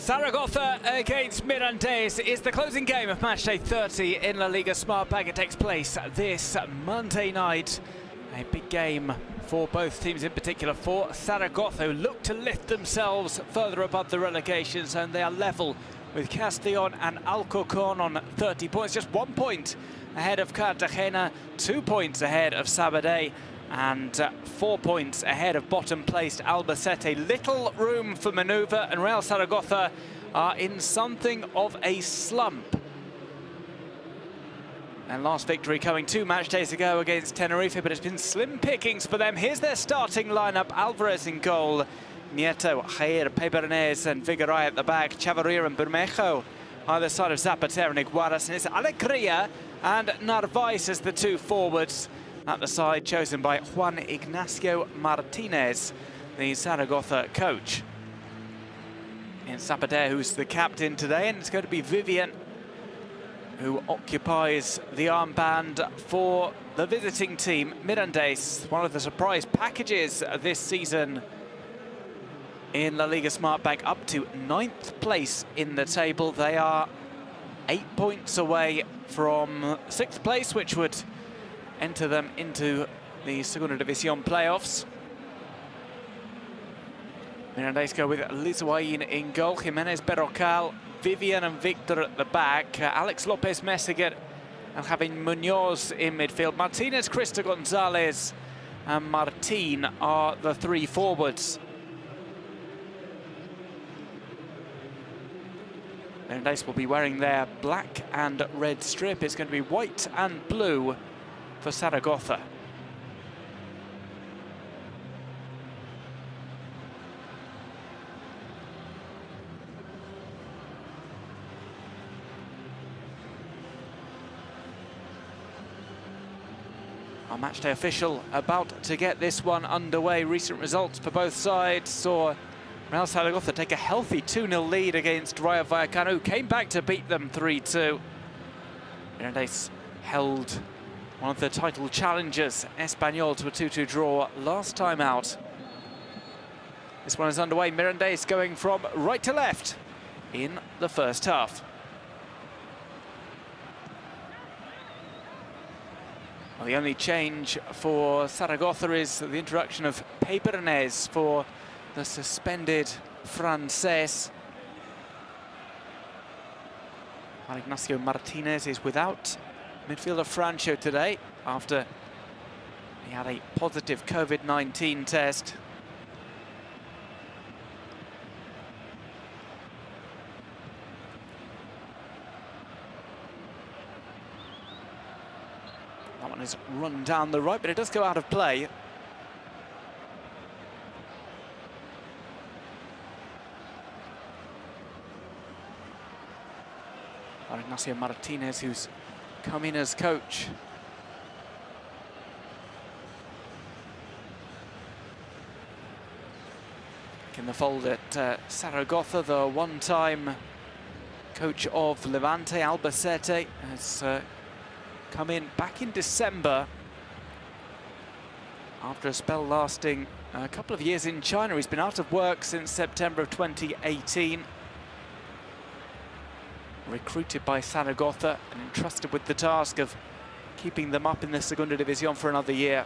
Zaragoza against Mirandés is the closing game of matchday 30 in La Liga Smart Bag. It takes place this Monday night. A big game for both teams, in particular for Zaragoza, who look to lift themselves further above the relegation zone. They are level with Castellón and Alcorcón on 30 points, just 1 point ahead of Cartagena, 2 points ahead of Sabadell, and 4 points ahead of bottom-placed Albacete. Little room for manoeuvre, and Real Zaragoza are in something of a slump. And last victory coming 2 match days ago against Tenerife, but it's been slim pickings for them. Here's their starting lineup: Alvarez in goal, Nieto, Jair, Pebernes and Figueroa at the back, Chavarria and Bermejo either side of Zapatero and Iguaras, and it's Alegria and Narvaez as the two forwards at the side, chosen by Juan Ignacio Martinez, the Zaragoza coach. And Zapatero, who's the captain today, and it's going to be Vivian who occupies the armband for the visiting team, Mirandés, one of the surprise packages this season in La Liga Smart Bag, up to 9th place in the table. They are 8 points away from 6th place, which would enter them into the Segunda División playoffs. Mirandés go with Lizuain in goal, Jimenez, Berrocal, Vivian and Victor at the back, Alex Lopez Meseguer and having Munoz in midfield. Martinez, Cristo Gonzalez and Martin are the three forwards. Mirandés will be wearing their black and red strip. It's going to be white and blue for Zaragoza. Our matchday official about to get this one underway. Recent results for both sides saw Real Zaragoza take a healthy 2-0 lead against Rayo Vallecano, who came back to beat them 3-2. Mirandés held one of the title challengers, Espanyol, to a 2-2 draw last time out. This one is underway. Mirandés going from right to left in the first half. Well, the only change for Zaragoza is the introduction of Pebernes for the suspended Frances. Juan Ignacio Martinez is without midfielder Francho today after he had a positive COVID-19 test. That one is run down the right, but it does go out of play. Ignacio Martinez, who's come in as coach. In the fold at Zaragoza, the one-time coach of Levante, Albacete, has come in back in December after a spell lasting a couple of years in China. He's been out of work since September of 2018. Recruited by Zaragoza and entrusted with the task of keeping them up in the Segunda División for another year.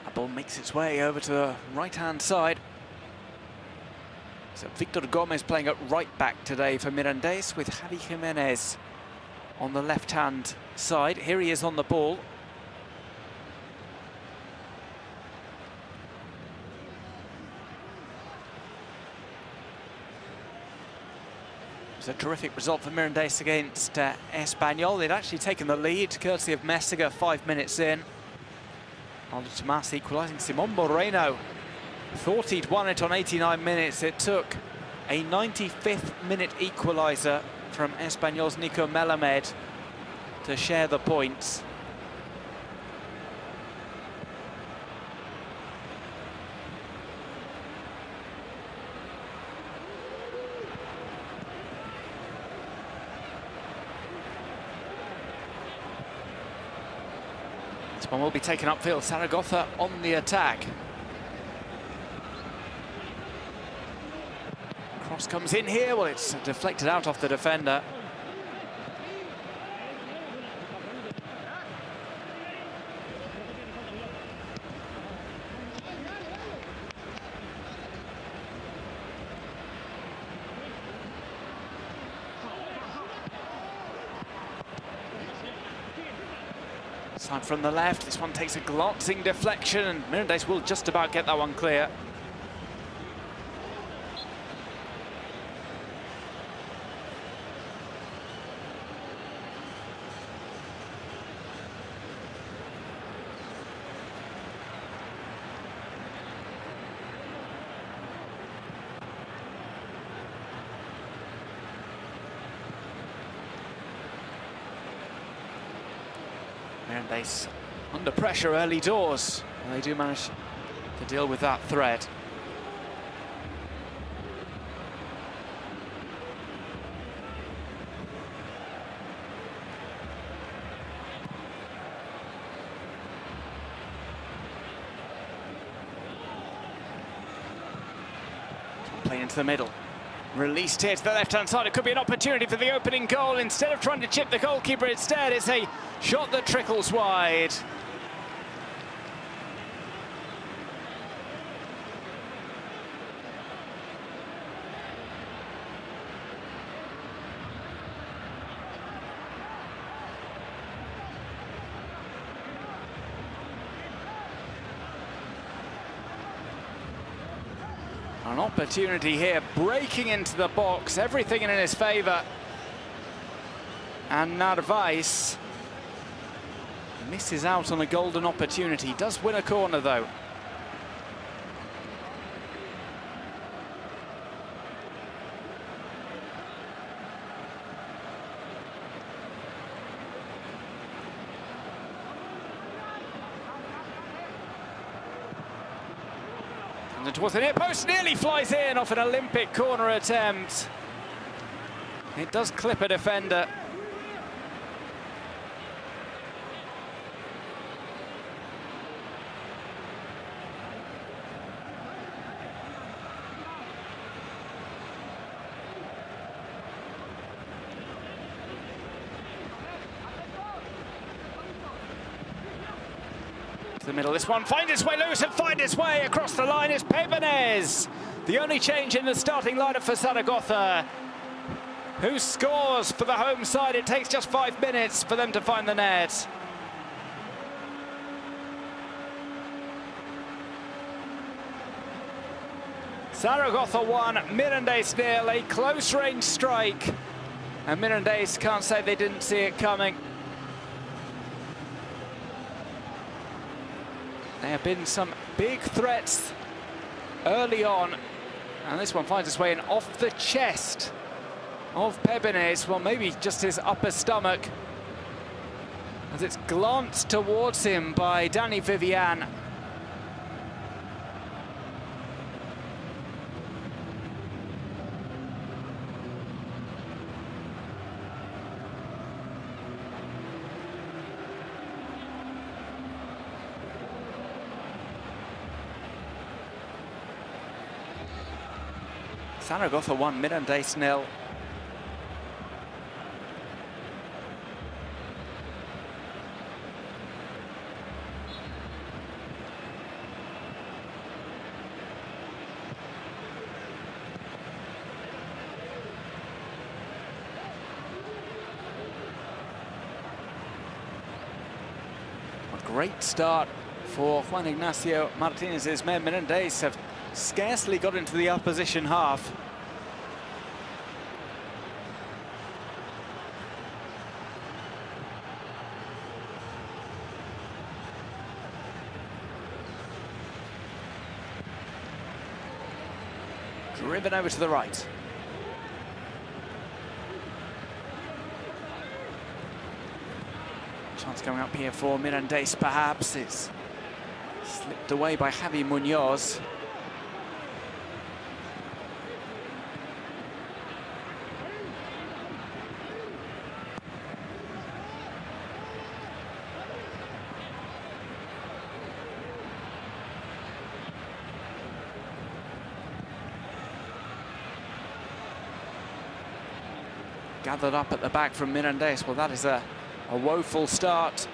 The ball makes its way over to the right-hand side. So Victor Gomez playing at right back today for Mirandés, with Javi Jimenez on the left-hand side. Here he is on the ball. It was a terrific result for Mirandés against Espanyol. They'd actually taken the lead, courtesy of Meseguer 5 minutes in. Aldo Tomas equalising. Simon Moreno thought he'd won it on 89 minutes. It took a 95th minute equaliser from Espanyol's Nico Melamed to share the points. This one will be taken upfield. Zaragoza on the attack. Cross comes in here. Well, it's deflected out off the defender. Side from the left, this one takes a glancing deflection, and Mirandés will just about get that one clear. Mirandés under pressure early doors, and they do manage to deal with that threat. Play into the middle. Released here to the left-hand side. It could be an opportunity for the opening goal. Instead of trying to chip the goalkeeper, instead it's a shot that trickles wide. An opportunity here, breaking into the box, everything in his favour. And Narvaez misses out on a golden opportunity. Does win a corner, though. And towards the near post, nearly flies in off an Olympic corner attempt. It does clip a defender. The middle, this one finds its way loose and finds its way across the line is Pebenez. The only change in the starting lineup for Zaragoza, who scores for the home side. It takes just 5 minutes for them to find the net. Zaragoza 1, Mirandés 0, a close range strike. And Mirandés can't say they didn't see it coming. There have been some big threats early on, and this one finds its way in off the chest of Pebenez. Well, maybe just his upper stomach, as it's glanced towards him by Danny Vivian. Zaragoza 1, Mirandés 0. A great start for Juan Ignacio Martinez's men. Mirandés have scarcely got into the opposition half. Driven over to the right. Chance coming up here for Mirandés, perhaps. It's slipped away by Javi Munoz. gathered up at the back from Mirandés. Well, that is a woeful start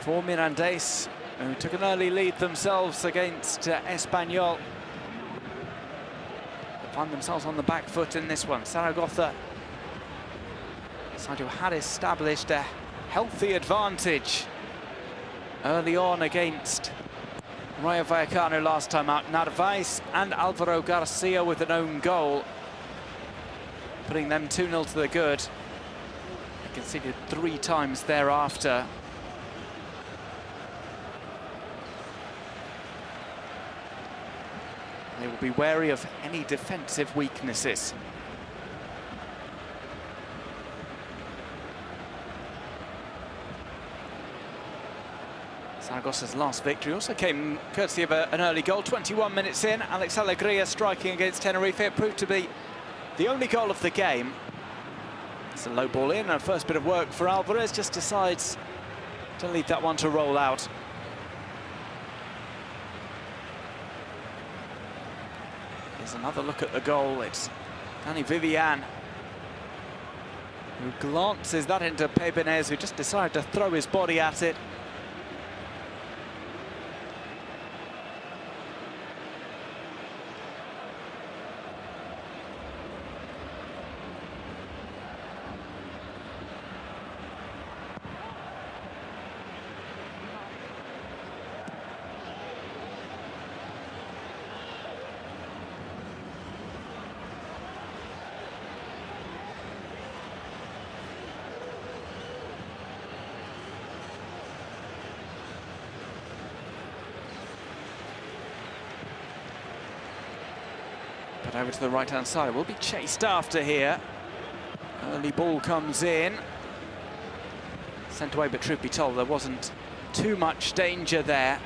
for Mirandés, who took an early lead themselves against Espanyol. They find themselves on the back foot in this one. Zaragoza, side who had established a healthy advantage early on against Rayo Vallecano last time out. Narvaez and Alvaro Garcia with an own goal, putting them 2-0 to the good. They conceded 3 times thereafter. They will be wary of any defensive weaknesses. Zaragoza's last victory also came courtesy of an early goal. 21 minutes in, Alex Alegria striking against Tenerife. It proved to be the only goal of the game. It's a low ball in, and first bit of work for Alvarez, just decides to leave that one to roll out. Here's another look at the goal. It's Danny Vivian who glances that into Pebenez, who just decided to throw his body at it. But over to the right-hand side, will be chased after here. Early ball comes in. Sent away, but truth be told, there wasn't too much danger there.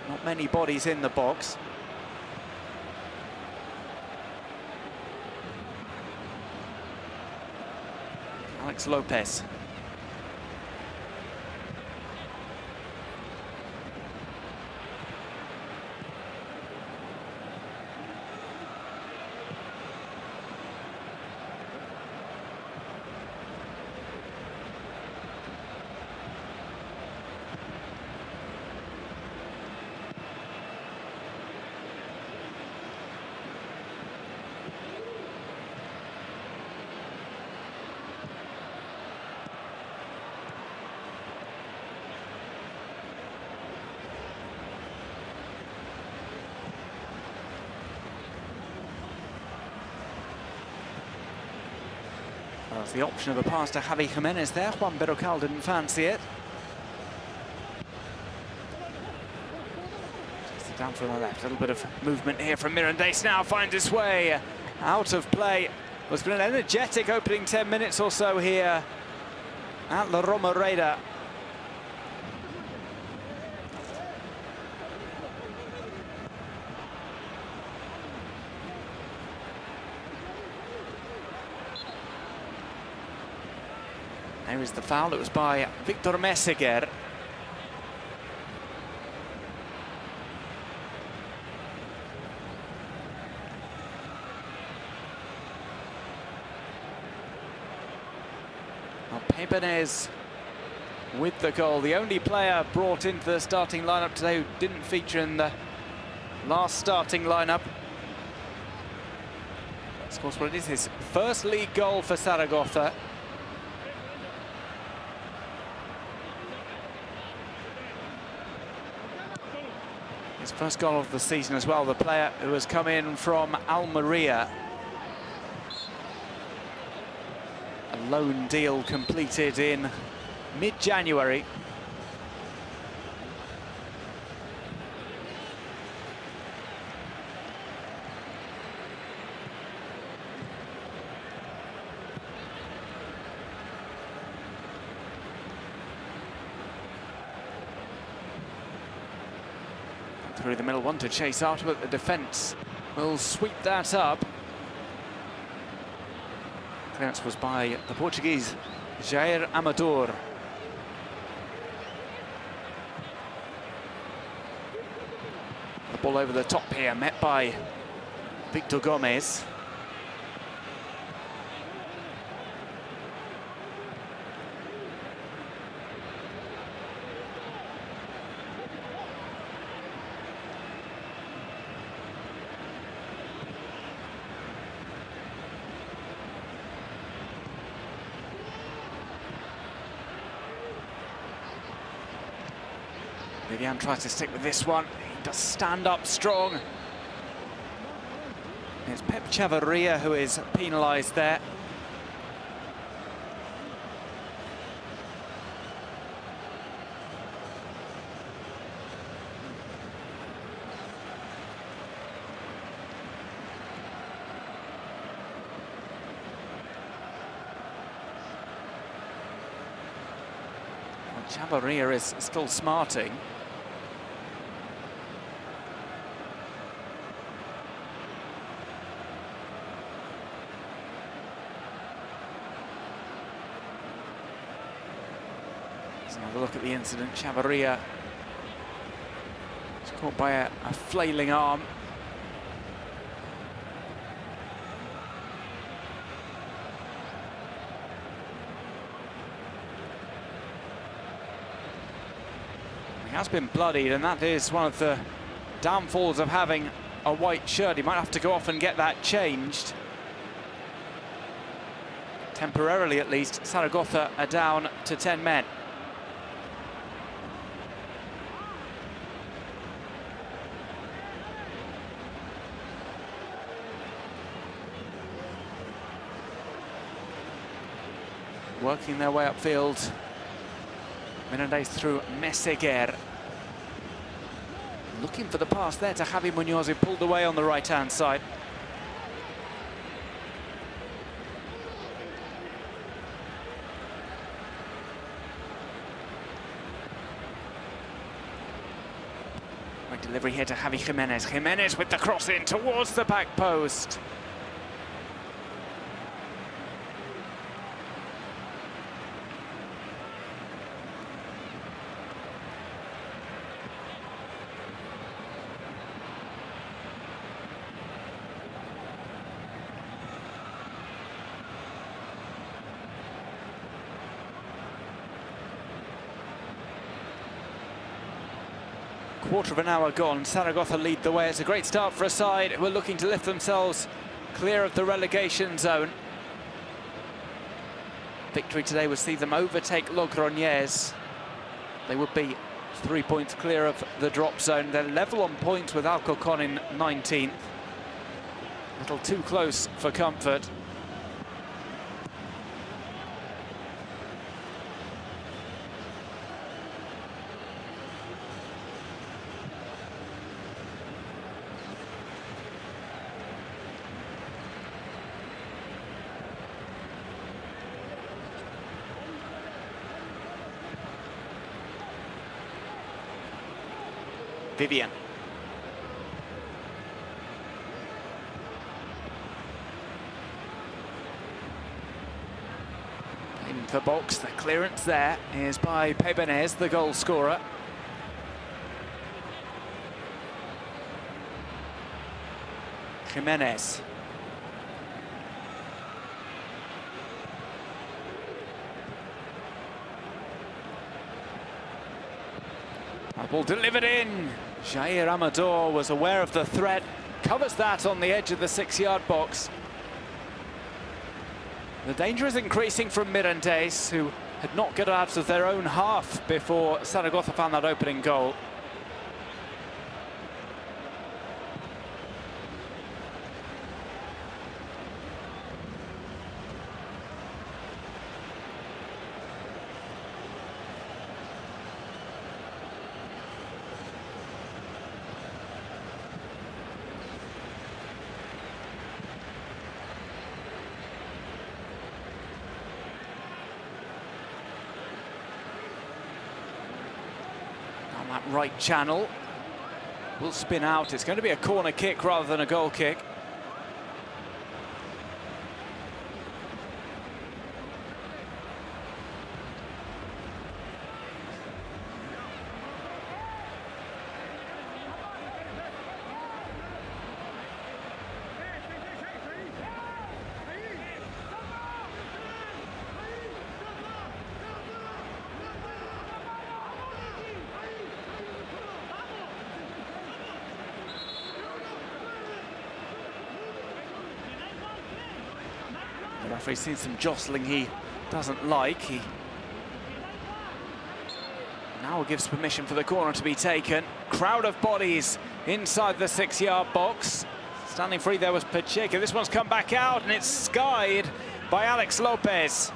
Not many bodies in the box. Alex Lopez. Well, it's the option of a pass to Javi Jimenez there. Juan Berrocal didn't fancy it. Just down from the left. A little bit of movement here from Mirandés now. Finds his way out of play. Well, it's been an energetic opening 10 minutes or so here at La Romareda. There is the foul. It was by Victor Meseguer. Well, Pebenez with the goal. The only player brought into the starting lineup today who didn't feature in the last starting lineup. Of course, what it is his first league goal for Zaragoza. His first goal of the season as well, the player who has come in from Almeria. A loan deal completed in mid-January. Through the middle, one to chase after, but the defence will sweep that up. Clearance was by the Portuguese, Jair Amador. The ball over the top here, met by Victor Gomez. Vivian tries to stick with this one. He does stand up strong. It's Pep Chavarria who is penalised there. Chavarria is still smarting. Let's have a look at the incident. Chavarria was caught by a flailing arm. He has been bloodied, and that is one of the downfalls of having a white shirt. He might have to go off and get that changed. Temporarily, at least, Zaragoza are down to 10 men. Working their way upfield. Mirandés through Meseguer. Looking for the pass there to Javi Munoz, who pulled away on the right-hand side. Right delivery here to Javi Jimenez. Jimenez with the cross in towards the back post. Quarter of an hour gone. Zaragoza lead the way. It's a great start for a side who are looking to lift themselves clear of the relegation zone. Victory today would see them overtake Logroñés. They would be 3 points clear of the drop zone. They're level on points with Alcorcón in 19th. A little too close for comfort. Vivian. In the box, the clearance there is by Pebenez, the goal scorer. Jimenez. That ball delivered in. Jair Amador was aware of the threat, covers that on the edge of the 6-yard box. The danger is increasing from Mirandés, who had not got out of their own half before Zaragoza found that opening goal. That right channel will spin out. It's going to be a corner kick rather than a goal kick. The referee's seen some jostling he doesn't like. He now Foul gives permission for the corner to be taken. Crowd of bodies inside the 6-yard box. Standing free there was Pacheco. This one's come back out and it's skied by Alex Lopez.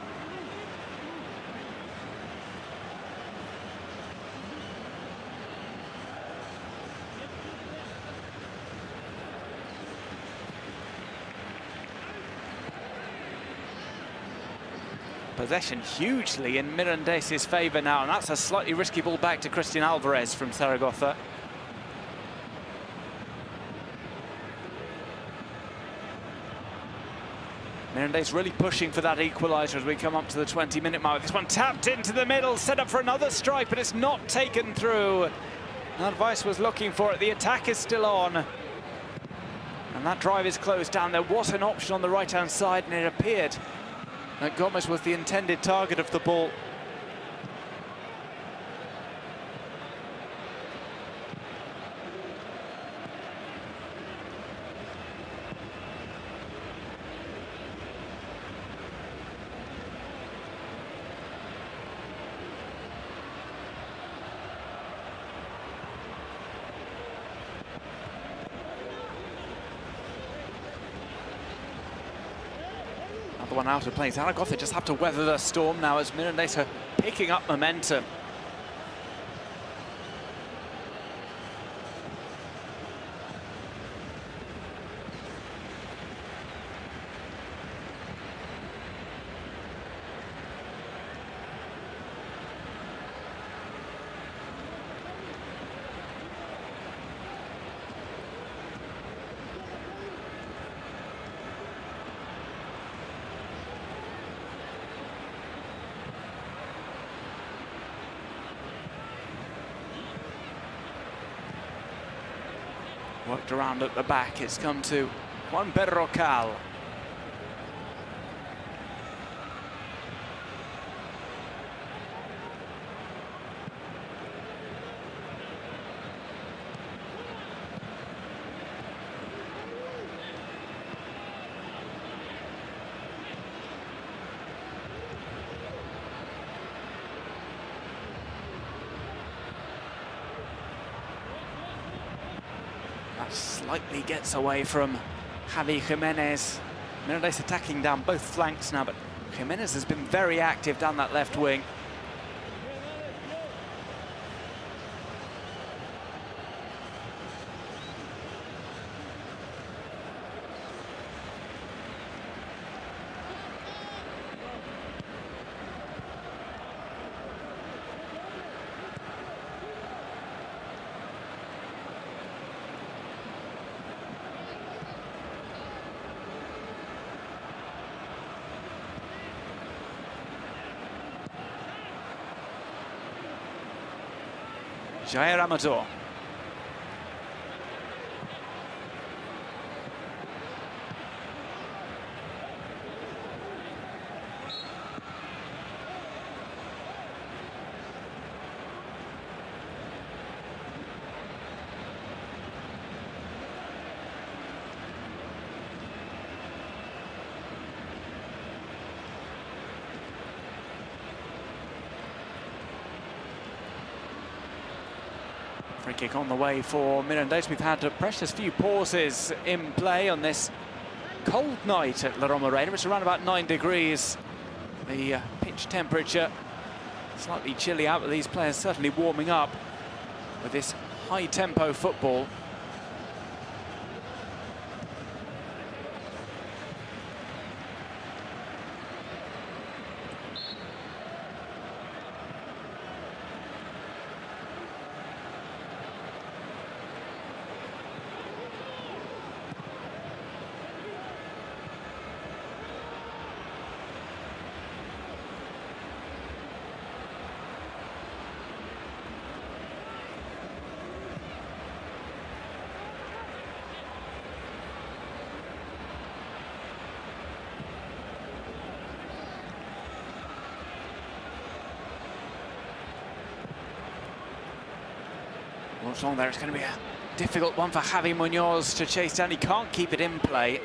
Possession hugely in Mirandés' favour now, and that's a slightly risky ball back to Christian Alvarez from Zaragoza. Mirandés really pushing for that equaliser as we come up to the 20-minute mark. This one tapped into the middle, set up for another strike, but it's not taken through. Advice was looking for it. The attack is still on. And that drive is closed down. There was an option on the right-hand side, and it appeared that Gomez was the intended target of the ball. One out of play. Zaragoza just have to weather the storm now as Mirandés are picking up momentum. Worked around at the back, it's come to Juan Berrocal. Slightly gets away from Javi Jimenez. Mirandés attacking down both flanks now, but Jimenez has been very active down that left wing. Jair Amador. Free kick on the way for Mirandés. We've had a precious few pauses in play on this cold night at La Romareda. It's around about 9 degrees. The pitch temperature slightly chilly out, but these players certainly warming up with this high-tempo football. What's wrong there? It's going to be a difficult one for Javi Munoz to chase down. He can't keep it in play.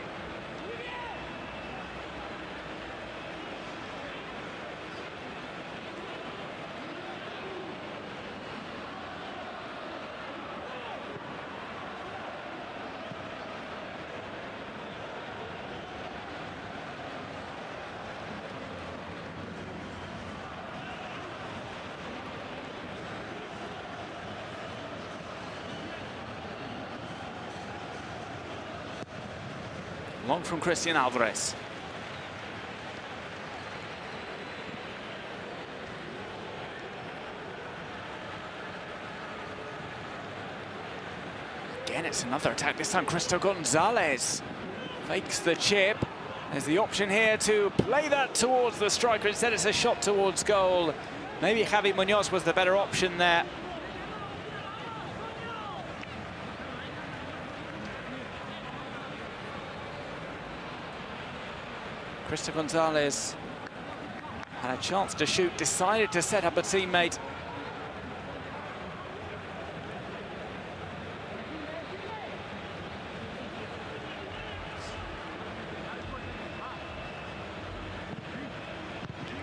Long from Christian Alvarez. Again, it's another attack. This time, Cristo Gonzalez fakes the chip. There's the option here to play that towards the striker. Instead, it's a shot towards goal. Maybe Javi Munoz was the better option there. Cristo Gonzalez had a chance to shoot, decided to set up a teammate.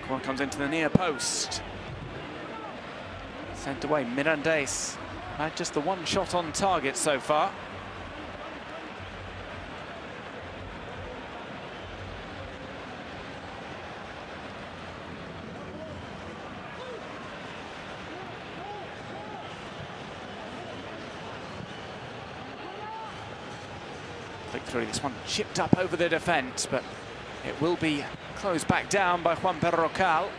One comes into the near post. Sent away, Mirandés. Had just the one shot on target so far. Click through, this one chipped up over the defence, but it will be closed back down by Juan Pedro Cal.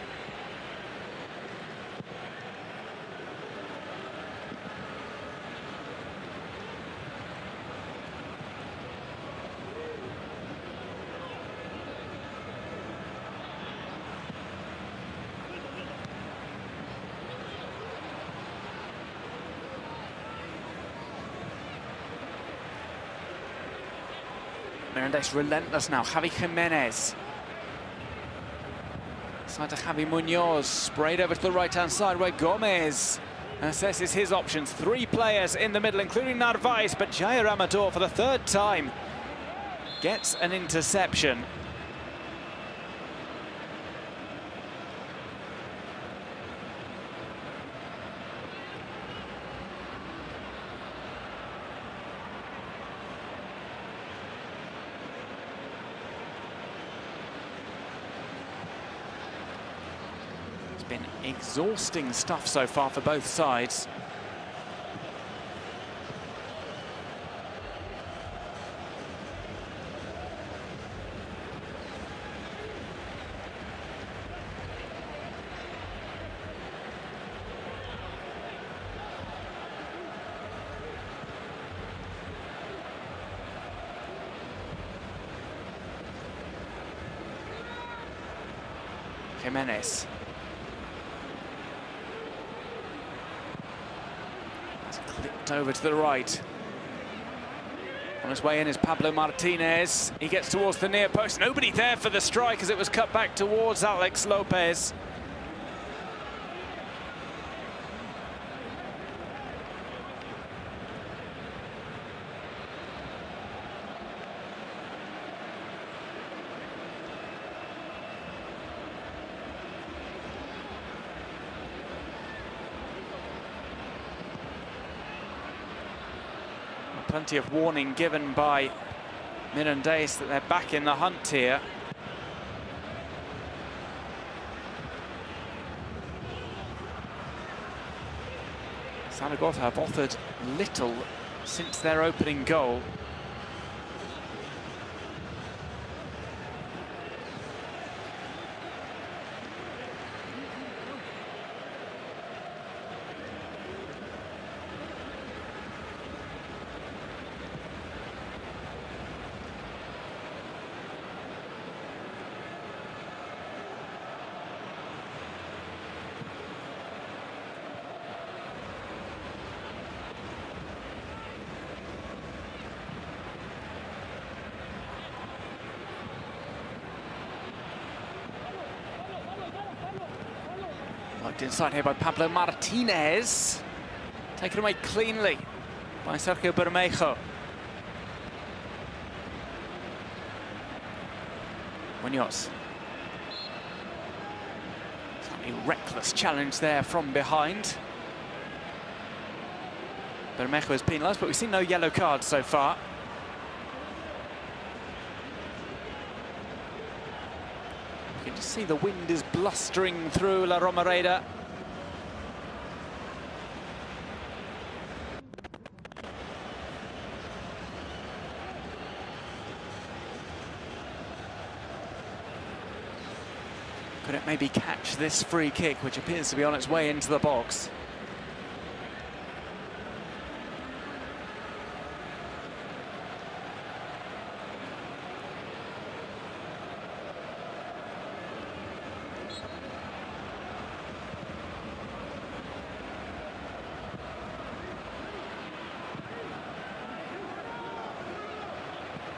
Mirandés relentless now, Javi Jimenez. Side to Javi Munoz, sprayed over to the right-hand side where Gomez assesses his options. Three players in the middle, including Narvaez, but Jair Amador for the third time gets an interception. Been exhausting stuff so far for both sides. Jimenez. Clipped over to the right. On his way in is Pablo Martinez. He gets towards the near post. Nobody there for the strike as it was cut back towards Alex Lopez. Plenty of warning given by Mirandés that they're back in the hunt here. Zaragoza have offered little since their opening goal. Locked inside here by Pablo Martinez. Taken away cleanly by Sergio Bermejo. Munoz. A reckless challenge there from behind. Bermejo is penalised, but we've seen no yellow cards so far. You can just see the wind is blustering through La Romareda. Could it maybe catch this free kick, which appears to be on its way into the box?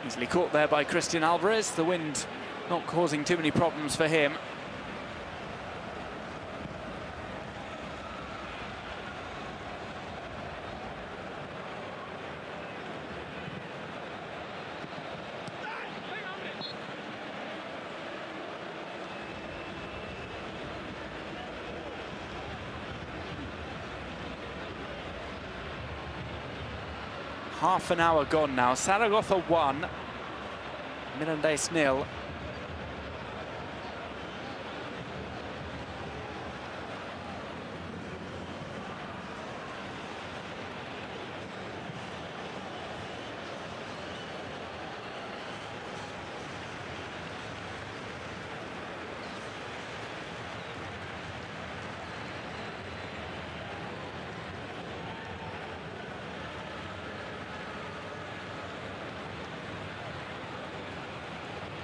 Easily caught there by Christian Alvarez, the wind not causing too many problems for him. Half an hour gone now. Zaragoza 1, Mirandés 0.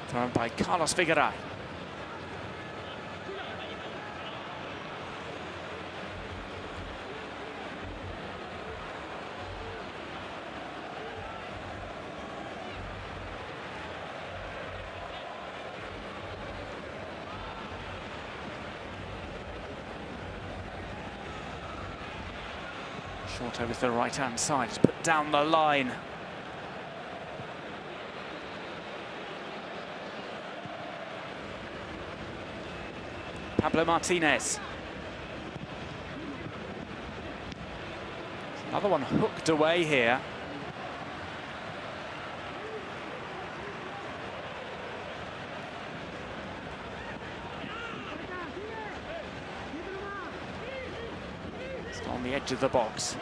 Thrown by Carlos Figueira. Short over to the right-hand side, it's put down the line. Pablo Martinez. Another one hooked away here. It's on the edge of the box.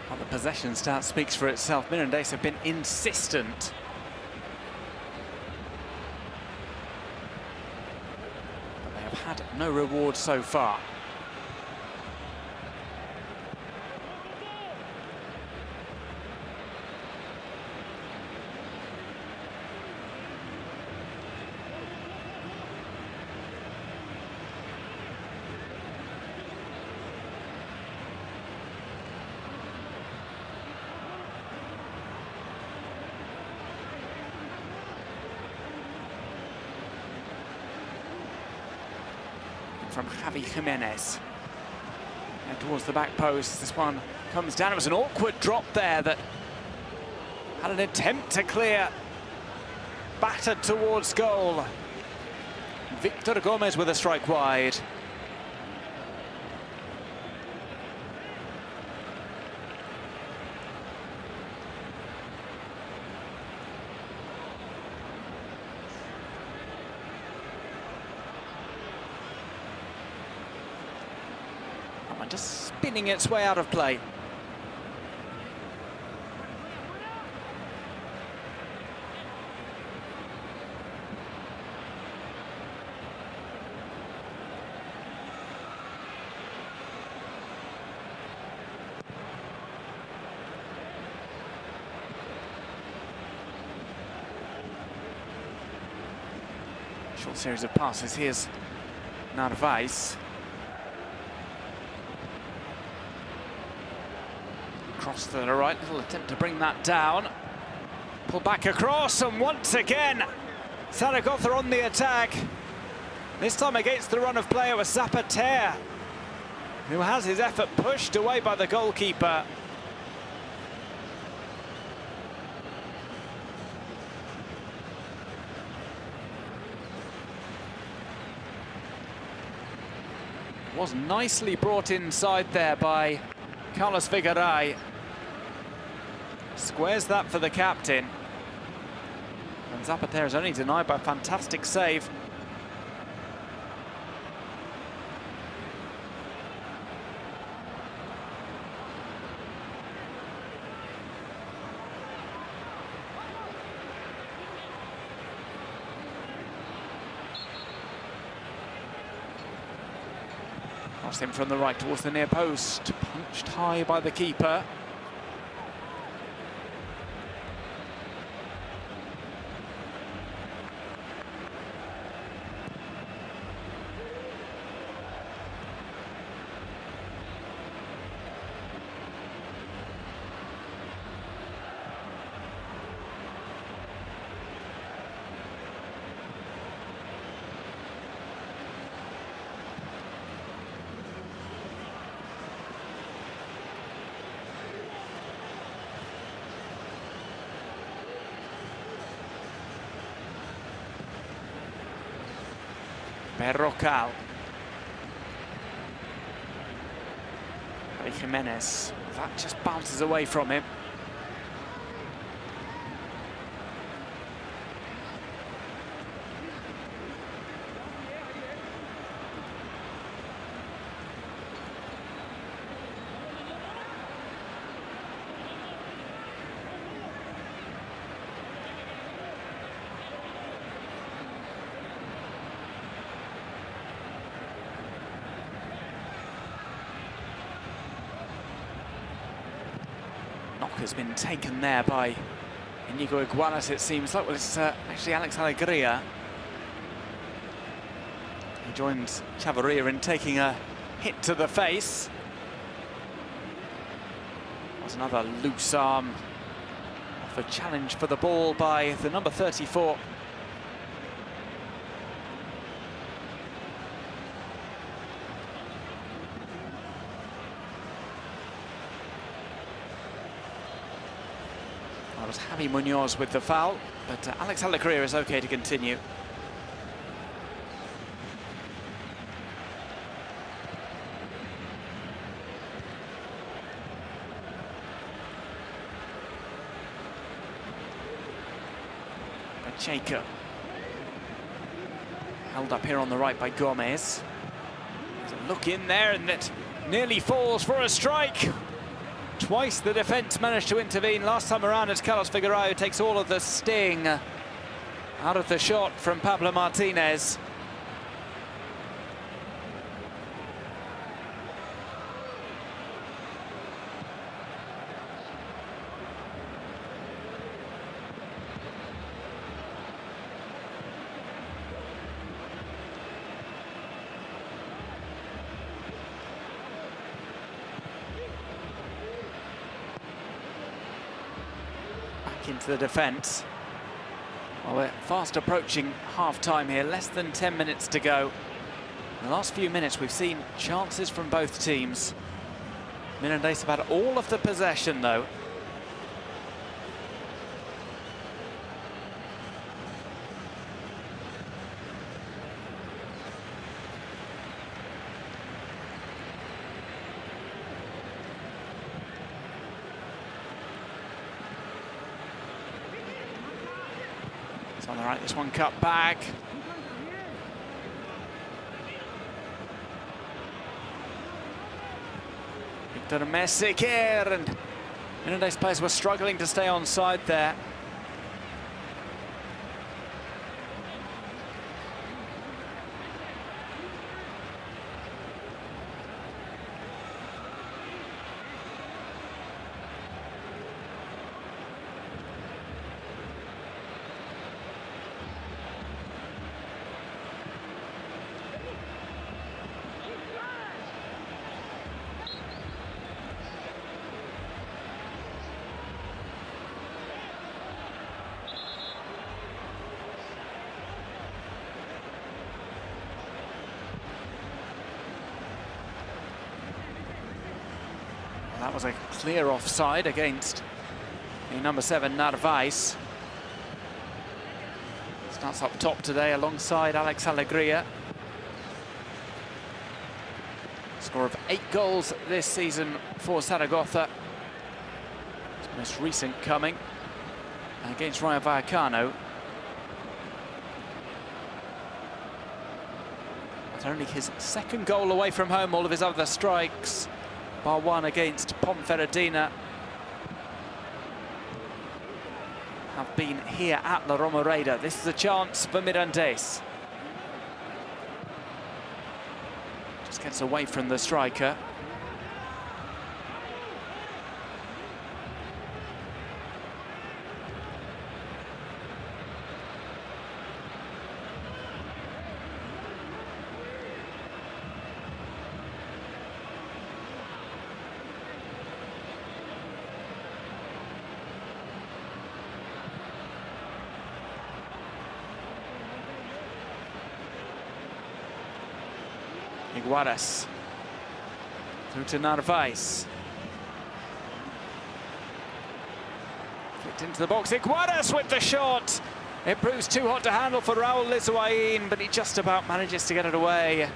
Well, the possession stat speaks for itself. Mirandés have been insistent. But they have had no reward so far. From Javi Jimenez. And towards the back post, this one comes down. It was an awkward drop there that had an attempt to clear. Battered towards goal. Victor Gomez with a strike wide. Just spinning its way out of play. Short series of passes. Here's Narvaez. Cross to the right, little attempt to bring that down. Pull back across, and once again, Zaragoza on the attack. This time against the run of play, it was Zapatero, who has his effort pushed away by the goalkeeper. Was nicely brought inside there by Carlos Vigaray. Squares that for the captain. And Zapatero is only denied by a fantastic save. Crossed in from the right towards the near post. Punched high by the keeper. Berrocal. Jimenez. That just bounces away from him. Has been taken there by Inigo Iguanas, it seems like. Well, it's actually Alex Alegria. He joins Chavarria in taking a hit to the face. Was another loose arm off a challenge for the ball by the number 34. That was Javi Munoz with the foul, but Alex Alegria is okay to continue. Pacheco. Held up here on the right by Gomez. There's a look in there and it nearly falls for a strike. Twice the defence managed to intervene. Last time around it's Carlos Vigaray who takes all of the sting out of the shot from Pablo Martinez. Into the defence. Well, we're fast approaching half-time here, less than 10 minutes to go. In the last few minutes we've seen chances from both teams. Mirandés have had all of the possession though. On the right, this one cut back. Victor Messick here, and Mirandés players were struggling to stay on side there. That was a clear offside against the number 7 Narvaez. Starts up top today alongside Alex Alegria. Score of 8 goals this season for Zaragoza. His most recent coming against Rayo Vallecano. It's only his second goal away from home. All of his other strikes, bar one against Ponferradina, have been here at La Romareda. This is a chance for Mirandés. Just gets away from the striker. Iguaras through to Narvaez. Flicked into the box. Iguaras with the shot. It proves too hot to handle for Raul Lizuain, but he just about manages to get it away.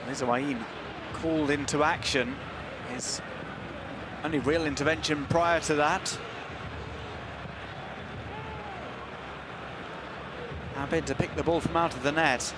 Lizuain called into action. His only real intervention prior to that. Happy to pick the ball from out of the net.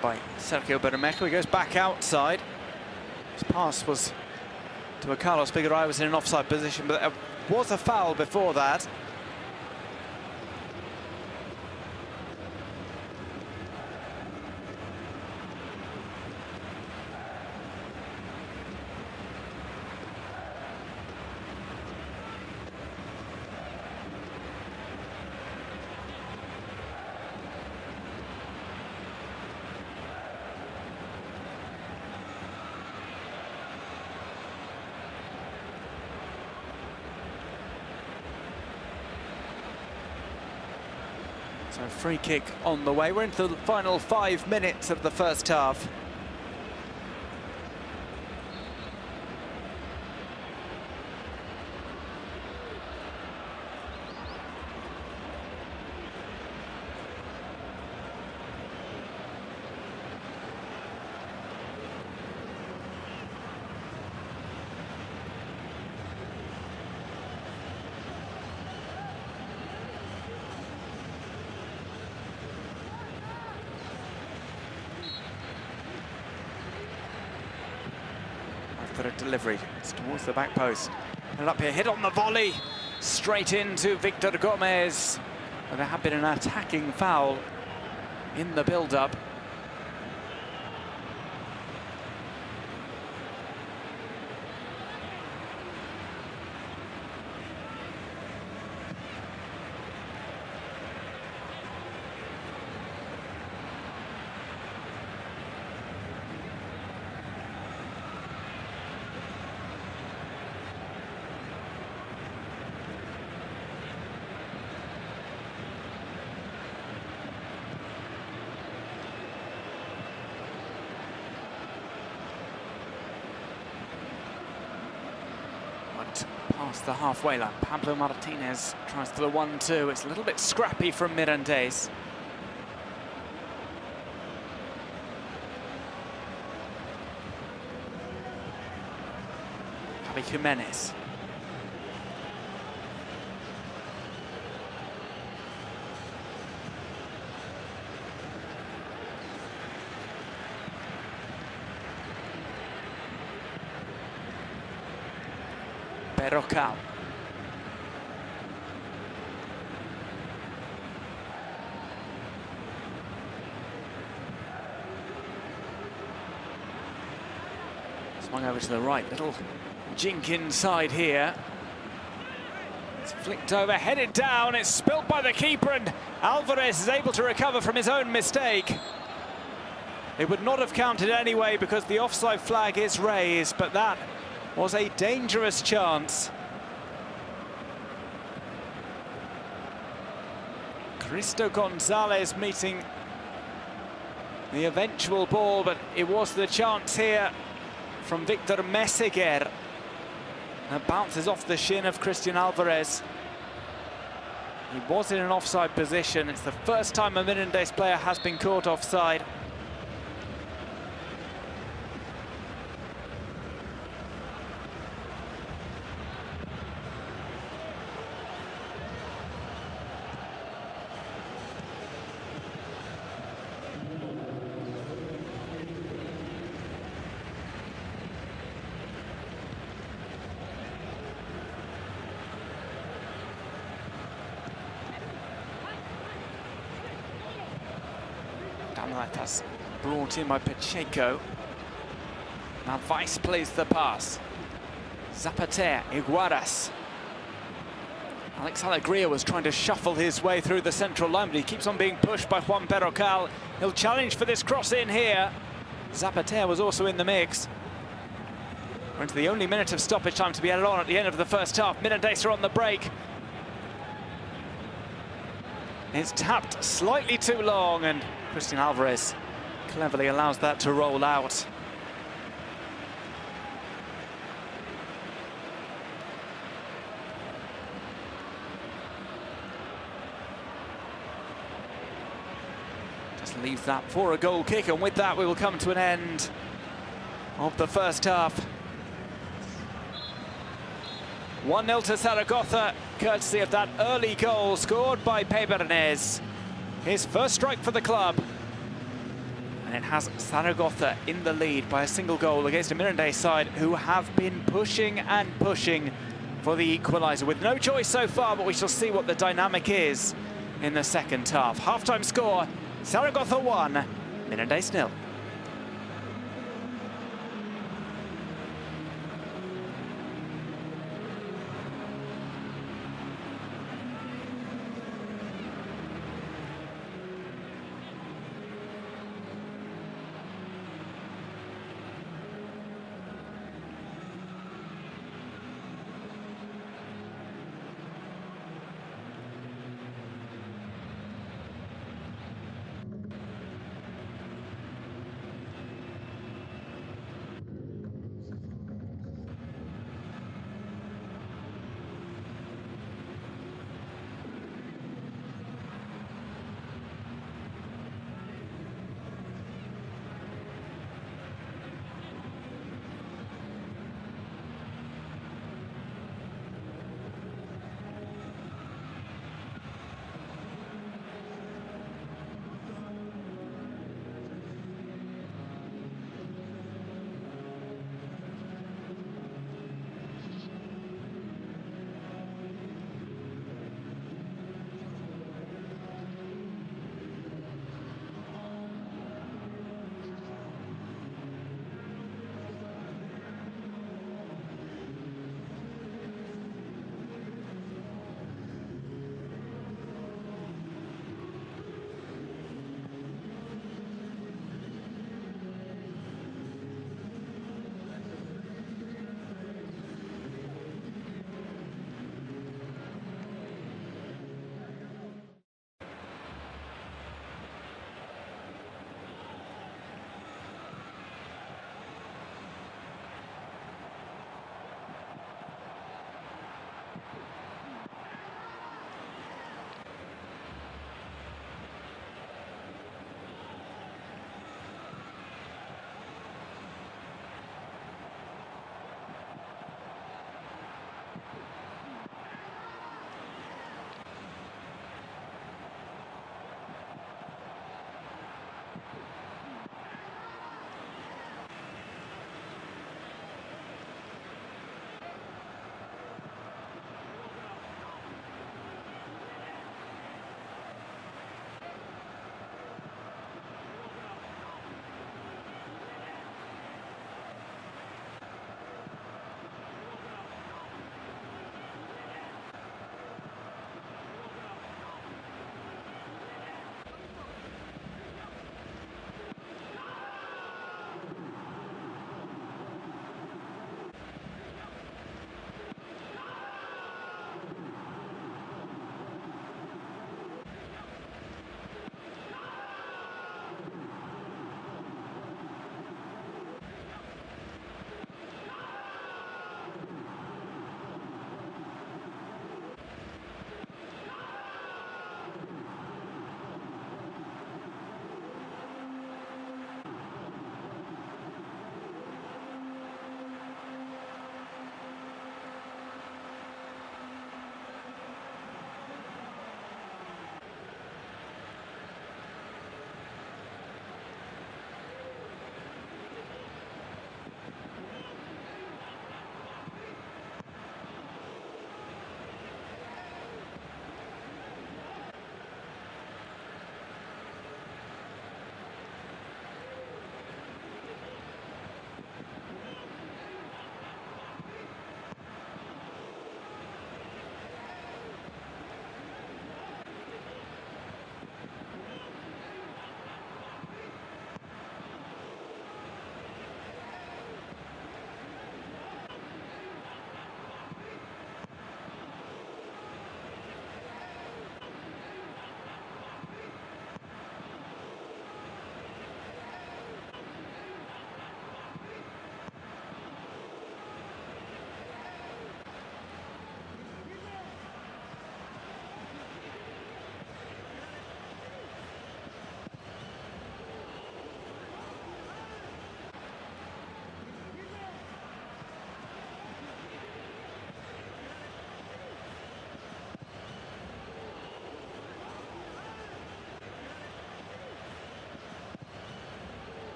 By Sergio Bermejo, he goes back outside. His pass was to a Carlos Figueroa, was in an offside position, but there was a foul before that. So free kick on the way. We're into the final 5 minutes of the first half. For a delivery, it's towards the back post. And up here, hit on the volley, straight into Victor Gomez. But there had been an attacking foul in the build-up. Past the halfway line, Pablo Martinez tries for the 1-2. It's a little bit scrappy from Mirandés. Javi Jimenez. Berrocal. Swung over to the right, little jink inside here. It's flicked over, headed down, it's spilt by the keeper, and Alvarez is able to recover from his own mistake. It would not have counted anyway because the offside flag is raised, but that was a dangerous chance. Cristo Gonzalez meeting the eventual ball, but it was the chance here from Victor Meseguer. That bounces off the shin of Christian Alvarez. He was in an offside position. It's the first time a Mirandés player has been caught offside. That's brought in by Pacheco. Now Weiss plays the pass. Zapata, Iguaras. Alex Alegria was trying to shuffle his way through the central line, but he keeps on being pushed by Juan Berrocal. He'll challenge for this cross in here. Zapata was also in the mix. We're into the only minute of stoppage time to be added on at the end of the first half. Mirandés are on the break. It's tapped slightly too long, and Christian Alvarez cleverly allows that to roll out. Just leaves that for a goal kick, and with that we will come to an end of the first half. 1-0 to Zaragoza, courtesy of that early goal scored by Peibernes. His first strike for the club. And it has Zaragoza in the lead by a single goal against a Mirandés side who have been pushing and pushing for the equaliser with no choice so far, but we shall see what the dynamic is in the second half. Half-time score, Zaragoza 1, Mirandés 0.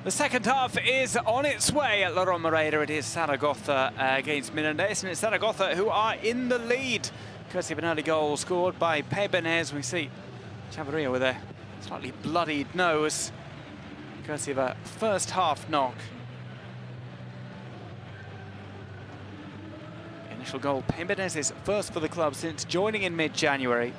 The second half is on its way at La Romareda. It is Zaragoza against Mirandés, and it's Zaragoza who are in the lead. Courtesy of an early goal scored by Pebenez. We see Chavarria with a slightly bloodied nose, courtesy of a first half knock. Initial goal, Pebenez is first for the club since joining in mid-January.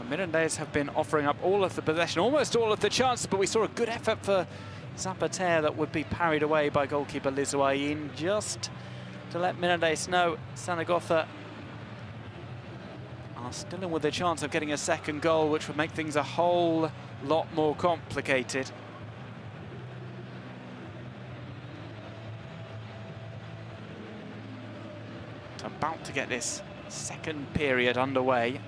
Mirandés have been offering up all of the possession, almost all of the chances, but we saw a good effort for Zapatero that would be parried away by goalkeeper Lizuain, just to let Mirandés know Zaragoza are still in with a chance of getting a second goal, which would make things a whole lot more complicated. About to get this second period underway.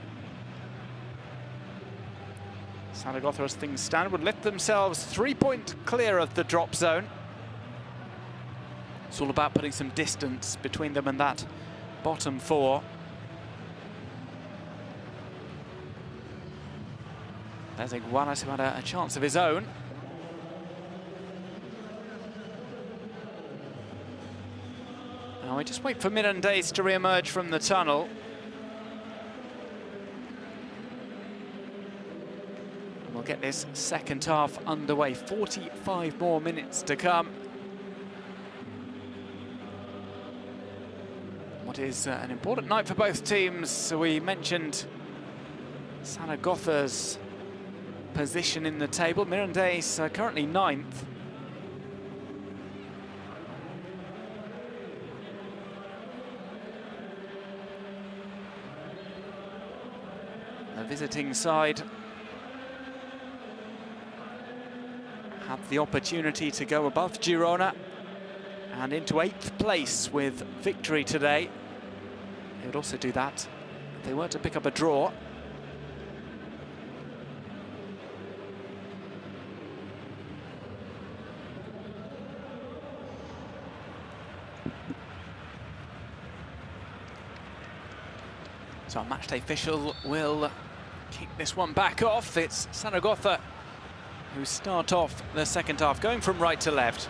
Zaragoza, as things stand, would lift themselves 3 points clear of the drop zone. It's all about putting some distance between them and that bottom four. There's Iguanas, who had a chance of his own. Now we just wait for Mirandés to re-emerge from the tunnel. We'll get this second half underway. 45 more minutes to come. What is an important night for both teams. We mentioned Zaragoza's position in the table. Mirandés are currently 9th. The visiting side have the opportunity to go above Girona and into 8th place with victory today. They would also do that if they were to pick up a draw. So our matchday official will kick this one back off. It's Zaragoza who start off the second half, going from right to left.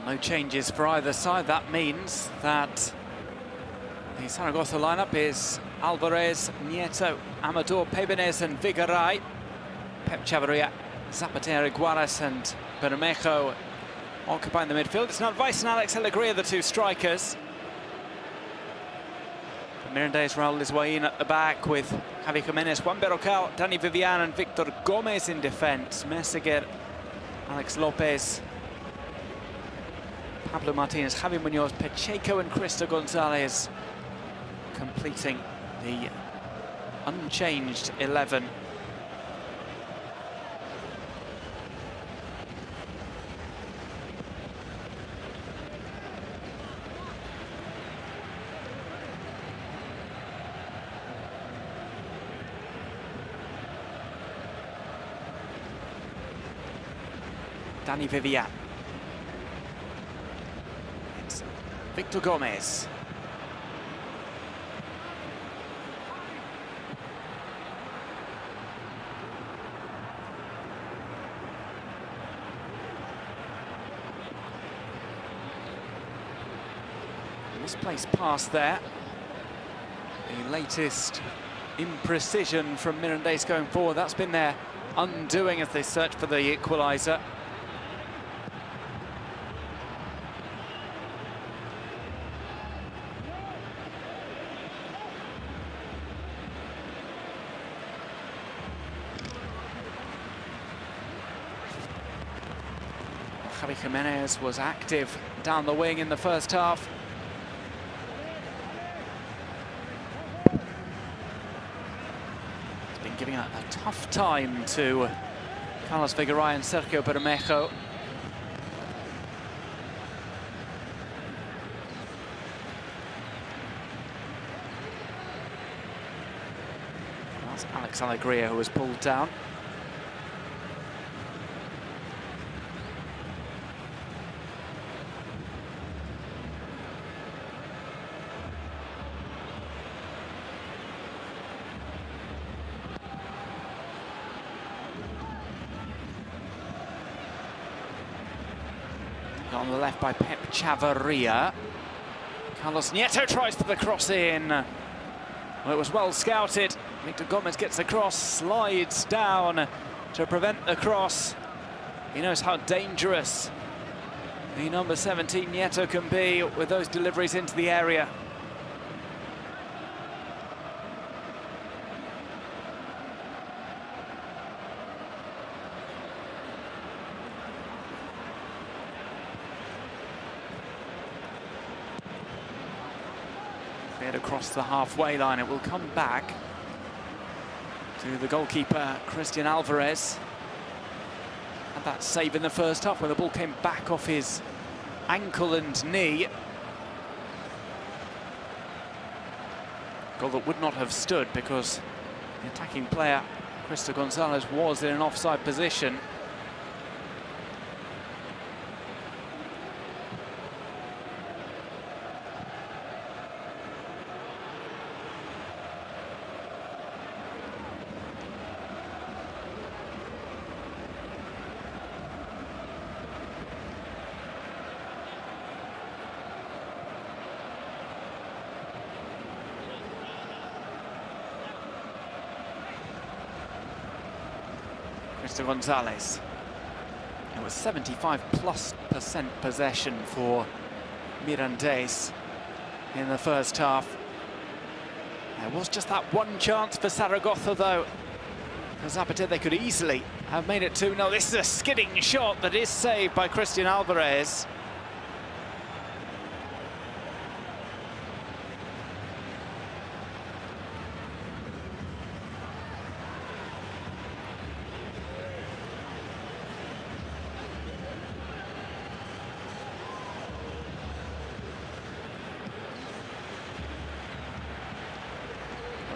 No changes for either side. That means that the Zaragoza lineup is Alvarez, Nieto, Amador, Pebenez and Vigaray. Pep Chavarria, Zapatero, Iguanas and Bermejo occupying the midfield. It's now Weiss and Alex Alegría, the two strikers. Mirandés, Raul Lizuain at the back with Javi Jimenez, Juan Berrocal, Dani Vivian and Victor Gomez in defence. Meseguer, Alex Lopez, Pablo Martinez, Javi Munoz, Pacheco and Cristo Gonzalez completing the unchanged 11. Dani Vivian. Victor Gomez. Misplaced pass there. The latest imprecision from Mirandés going forward. That's been their undoing as they search for the equaliser. Javi Jimenez was active down the wing in the first half. tough time to Carlos Vigaray and Sergio Bermejo. That's Alex Alegria who was pulled down. On the left by Pep Chavarria. Carlos Nieto tries for the cross in. Well, it was well scouted. Victor Gomez gets the cross, slides down to prevent the cross. He knows how dangerous the number 17 Nieto can be with those deliveries into the area. Across the halfway line, it will come back to the goalkeeper Christian Alvarez. Had that save in the first half when the ball came back off his ankle and knee. Goal that would not have stood because the attacking player Cristo Gonzalez was in an offside position. Cristo Gonzalez. It was 75+% possession for Mirandés in the first half. There was just that one chance for Zaragoza though. For Zapata, they could easily have made it 2-0. This is a skidding shot that is saved by Christian Alvarez.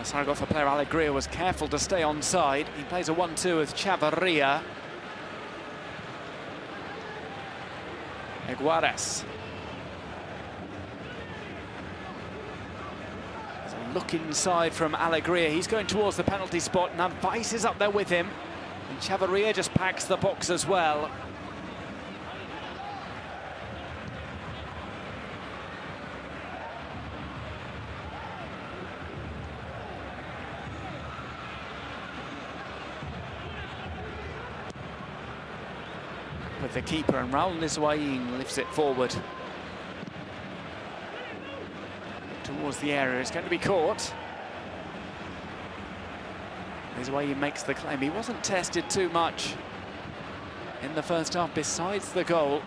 Zaragoza player Alegria was careful to stay onside. He plays a 1-2 with Chavarria. Eguares. There's a look inside from Alegria. He's going towards the penalty spot. Now Weiss is up there with him. And Chavarria just packs the box as well. With the keeper, and Raul Nizwain lifts it forward towards the area. It's going to be caught. Nizwain makes the claim. He wasn't tested too much in the first half besides the goal.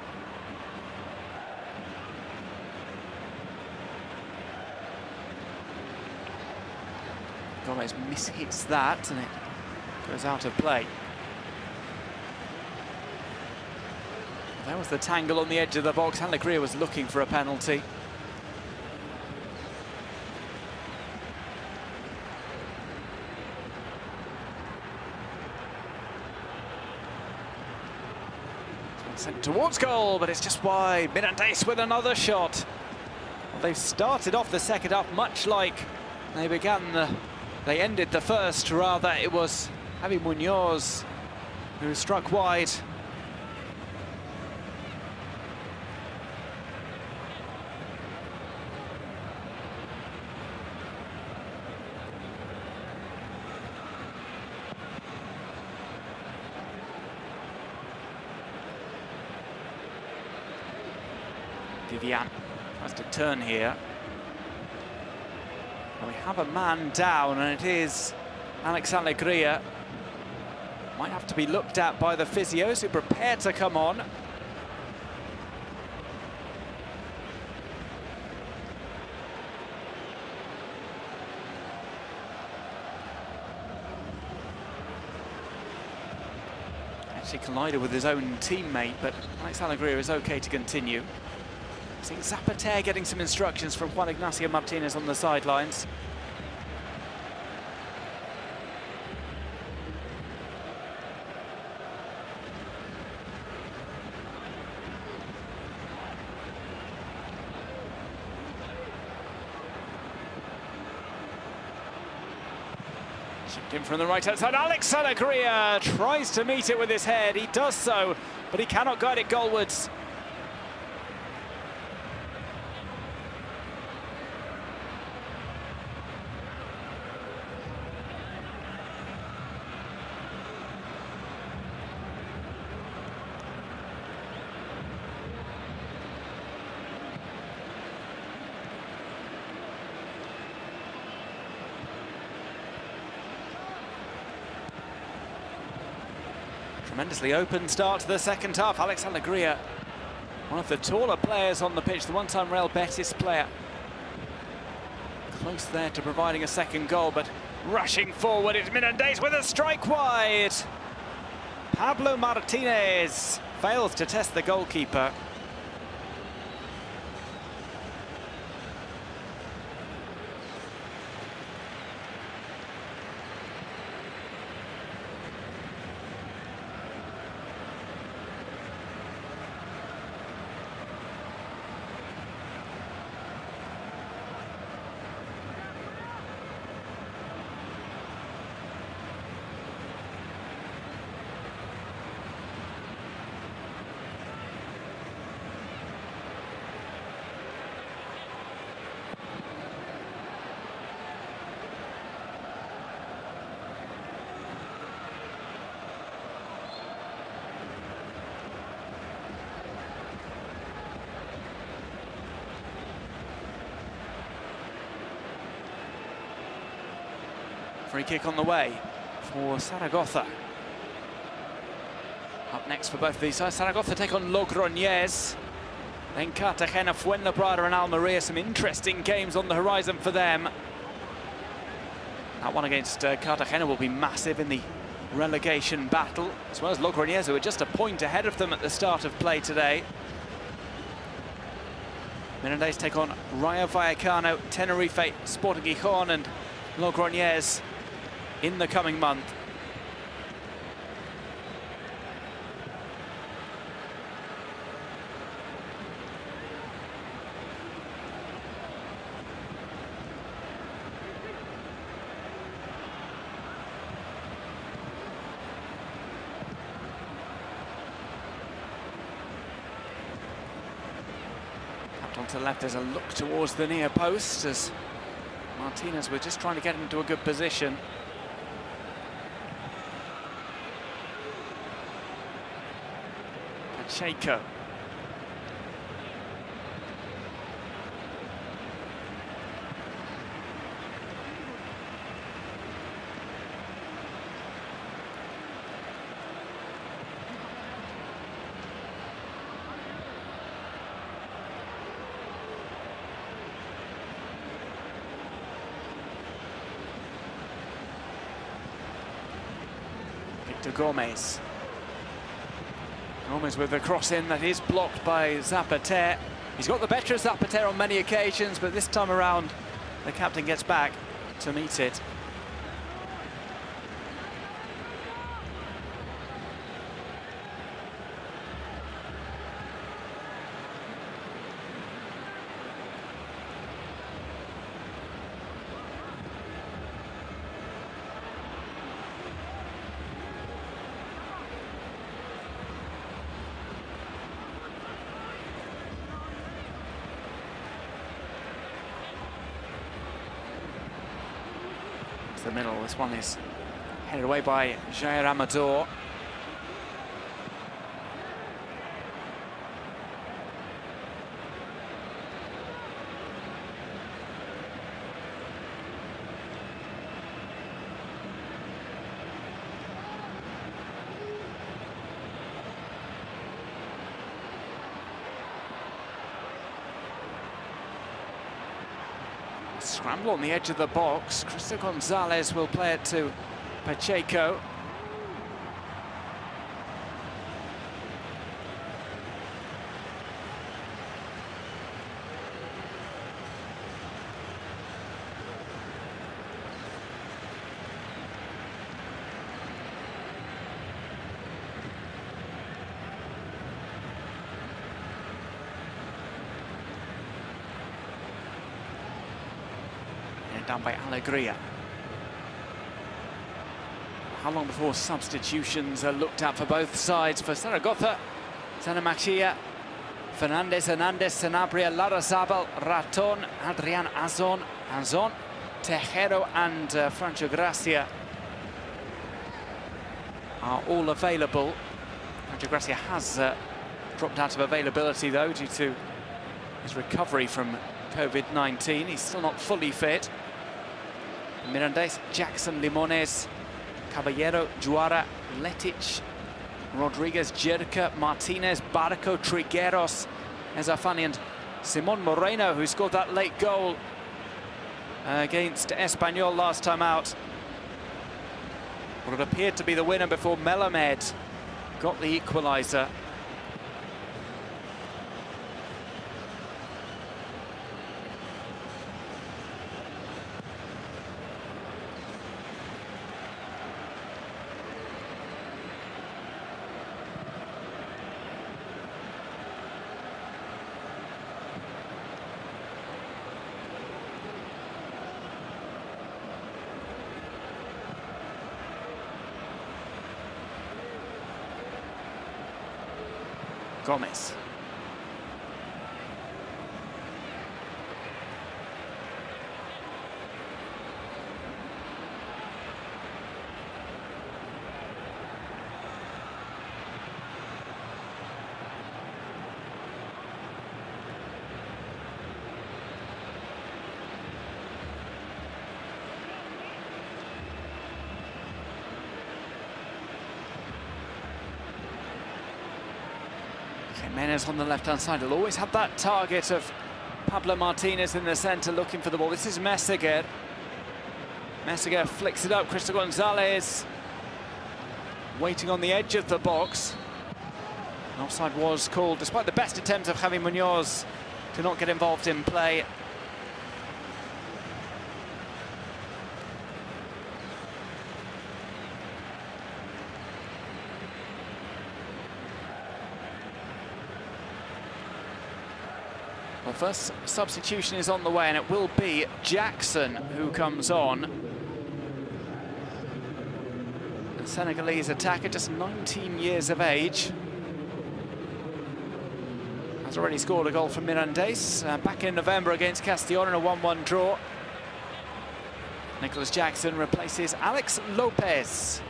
Gomez mishits that and it goes out of play. That was the tangle on the edge of the box. Alegria was looking for a penalty. Sent towards goal, but it's just wide. Mirandés with another shot. Well, they've started off the second half much like they ended the first, rather. It was Javi Munoz who struck wide. Vivian tries to turn here. We have a man down, and it is Alex Alegria. Might have to be looked at by the physios who prepare to come on. Actually collided with his own teammate, but Alex Alegria is okay to continue. Seeing Zapata getting some instructions from Juan Ignacio Martinez on the sidelines. Chipped in from the right-hand side. Alex Alegria tries to meet it with his head. He does so, but he cannot guide it goalwards. Tremendously open start to the second half. Alex Alegria, one of the taller players on the pitch, the one-time Real Betis player. Close there to providing a second goal, but rushing forward, it's Mirandés with a strike wide. Pablo Martinez fails to test the goalkeeper. Free kick on the way for Zaragoza. Up next for both of these sides, Zaragoza take on Logroñés. Then Cartagena, Fuenlabrada and Almeria. Some interesting games on the horizon for them. That one against Cartagena will be massive in the relegation battle, as well as Logroñés, who are just a point ahead of them at the start of play today. Mirandés take on Rayo Vallecano, Tenerife, Sporting Gijón and Logroñés in the coming month. Up onto the left, there's a look towards the near post as Martinez were just trying to get him into a good position. Pacheco. Gomez. Gomez with the cross in that is blocked by Zapata. He's got the better of Zapata on many occasions, but this time around the captain gets back to meet it. The middle, this one is headed away by Jair Amador. Scramble on the edge of the box. Cristo Gonzalez will play it to Pacheco. down by Alegria. How long before substitutions are looked at for both sides? For Zaragoza, Zanamachia, Fernandez, Hernandez, Sanabria, Larrazabal, Raton, Adrian Azon, Tejero and Francho Gracia are all available. Francho Gracia has dropped out of availability though due to his recovery from COVID-19. He's still not fully fit. Mirandés, Jackson, Limones, Caballero, Juara, Letic, Rodriguez, Jerka, Martinez, Barco, Trigueros, Ezafani and Simon Moreno, who scored that late goal against Espanyol last time out. What appeared to be the winner before Melamed got the equaliser. Gomez. Jimenez on the left-hand side will always have that target of Pablo Martinez in the centre looking for the ball. This is Meseguer. Meseguer flicks it up. Cristo Gonzalez waiting on the edge of the box. An offside was called, despite the best attempts of Javi Munoz to not get involved in play. Well, first substitution is on the way, and it will be Jackson who comes on. The Senegalese attacker, just 19 years of age. Has already scored a goal for Mirandés back in November against Castellón in a 1-1 draw. Nicholas Jackson replaces Alex Lopez.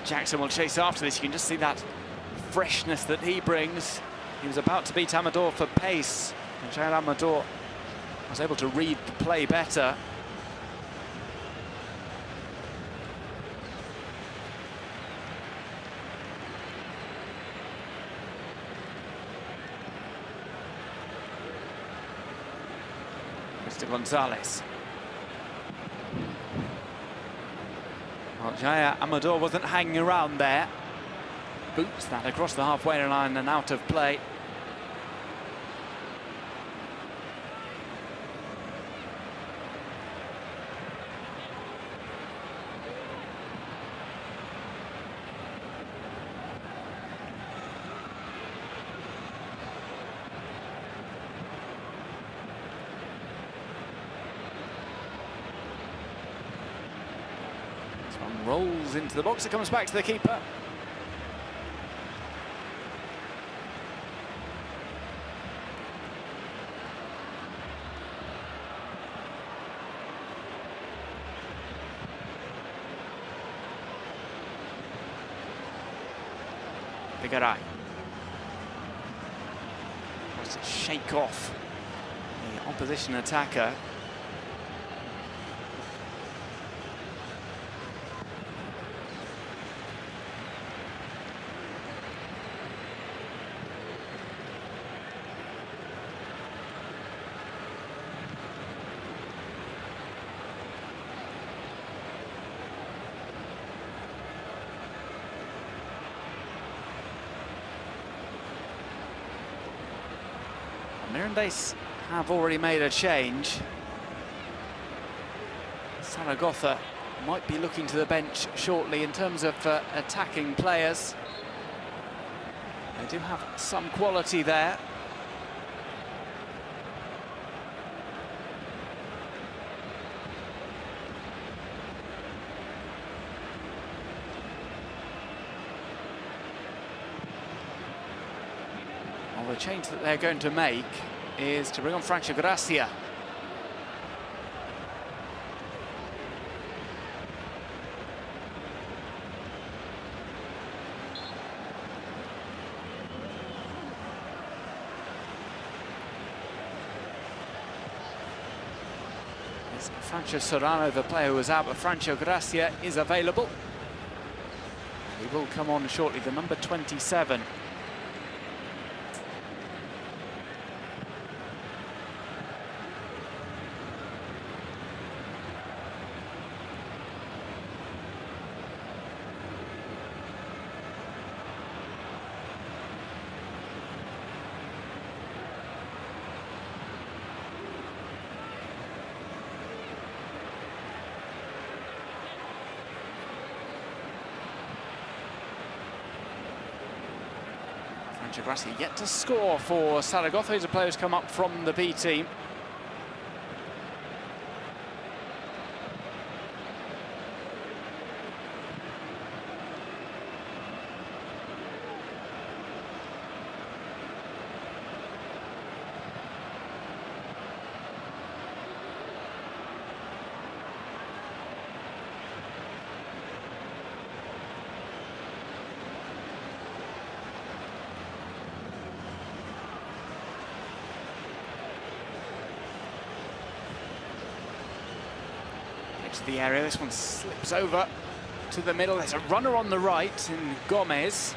Jackson will chase after this. You can just see that freshness that he brings. He was about to beat Amador for pace, and Jair Amador was able to read the play better. Mr. Gonzalez. Well, Jair Amador wasn't hanging around there. Boots that across the halfway line and out of play. Rolls into the box, it comes back to the keeper. Bigaray. Wants to shake off the opposition attacker. Mirandés have already made a change. Zaragoza might be looking to the bench shortly in terms of attacking players. They do have some quality there. Well, the change that they're going to make is to bring on Francho Gracia. Francho Serrano, the player who was out, but Francho Gracia is available. He will come on shortly, the number 27. Gracia yet to score for Zaragoza. He's a player who's come up from the B team. To the area, this one slips over to the middle. There's a runner on the right in Gomez.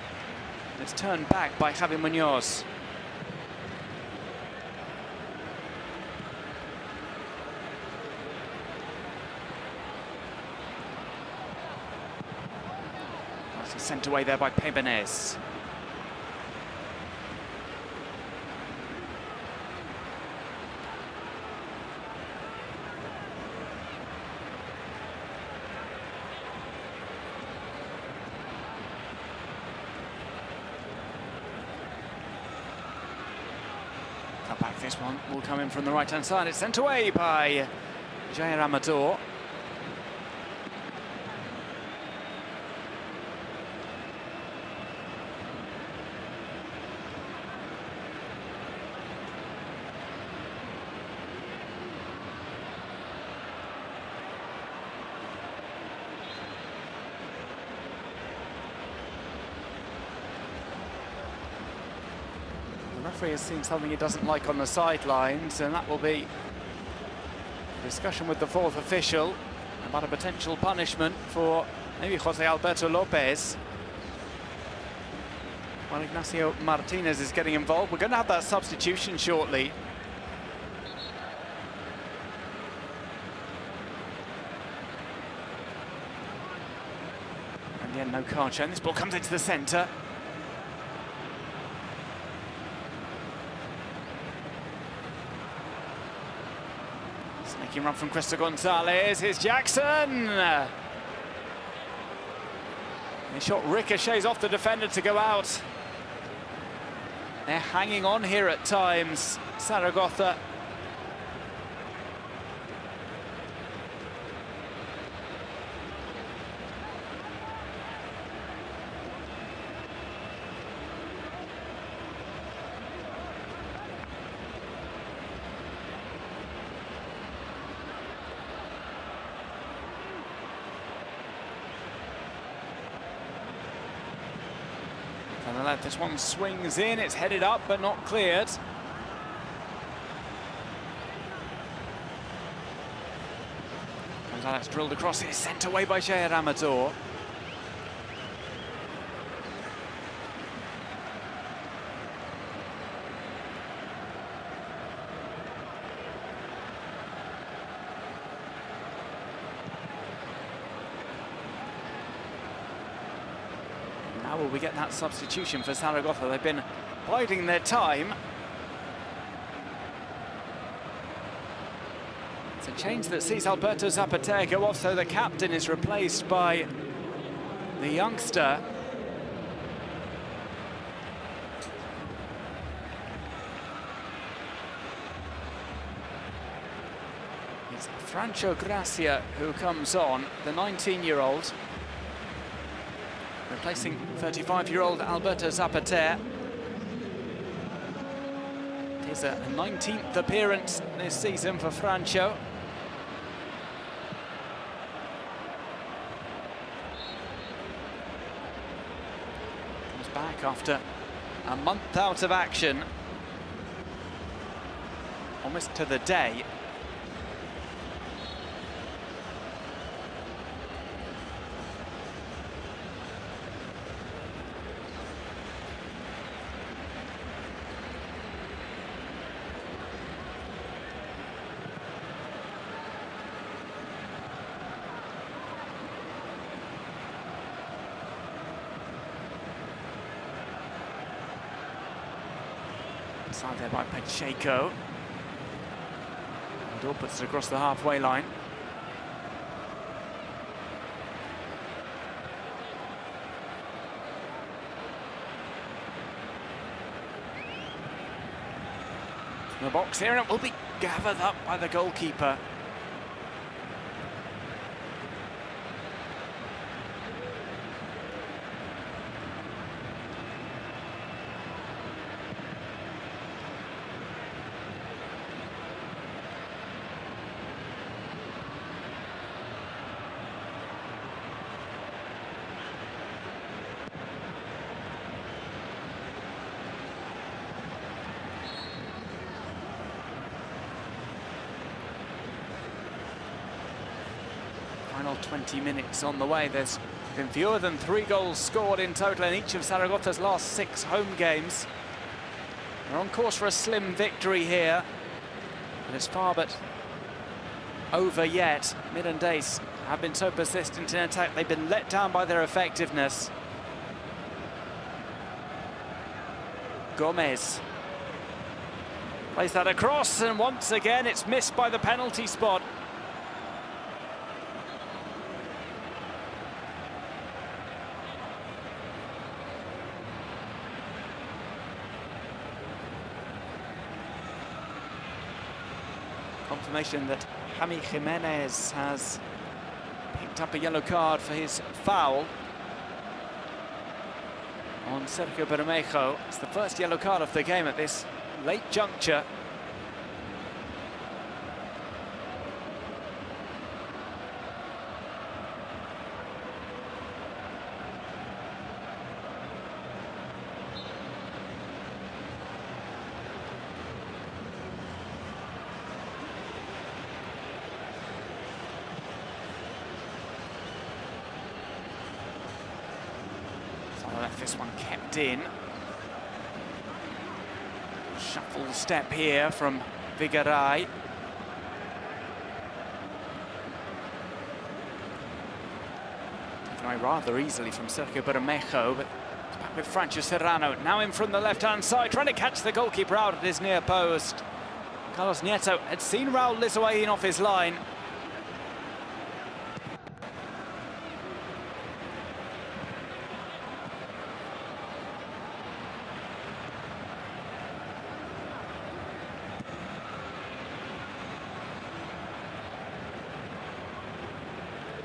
It's turned back by Javi Munoz. He's sent away there by Pebenez. Back, this one will come in from the right-hand side. It's sent away by Jair Amador. The referee has seen something he doesn't like on the sidelines, and that will be a discussion with the fourth official about a potential punishment for maybe Jose Alberto Lopez. Well, Ignacio Martinez is getting involved. We're going to have that substitution shortly. And yeah, no card shown. This ball comes into the centre. Making run from Crystal Gonzalez. Here's Jackson. The shot ricochets off the defender to go out. They're hanging on here at times, Zaragoza. This one swings in, it's headed up but not cleared. That's drilled across, it's sent away by Jair Amador. Now will we get that substitution for Zaragoza? They've been biding their time. Change that sees Alberto Zapata go off, so the captain is replaced by the youngster. It's Franco Gracia who comes on, the 19-year-old, replacing 35-year-old Alberto Zapata. It is a 19th appearance this season for Franco. Back after a month out of action, almost to the day. Side there by Pacheco. Dor puts it across the halfway line. The box here, and it will be gathered up by the goalkeeper. Final 20 minutes on the way. There's been fewer than 3 goals scored in total in each of Zaragoza's last 6 home games. They're on course for a slim victory here, but it's far but over yet. Mirandés have been so persistent in attack, they've been let down by their effectiveness. Gomez plays that across, and once again it's missed by the penalty spot. Confirmation that Jaime Jimenez has picked up a yellow card for his foul on Sergio Bermejo. It's the first yellow card of the game at this late juncture. This one kept in. Shuffle step here from Vigaray. Taken away rather easily from Sergio Bermejo, but it's back with Franco Serrano. Now in from the left-hand side, trying to catch the goalkeeper out at his near post. Carlos Nieto had seen Raul Lizoain off his line.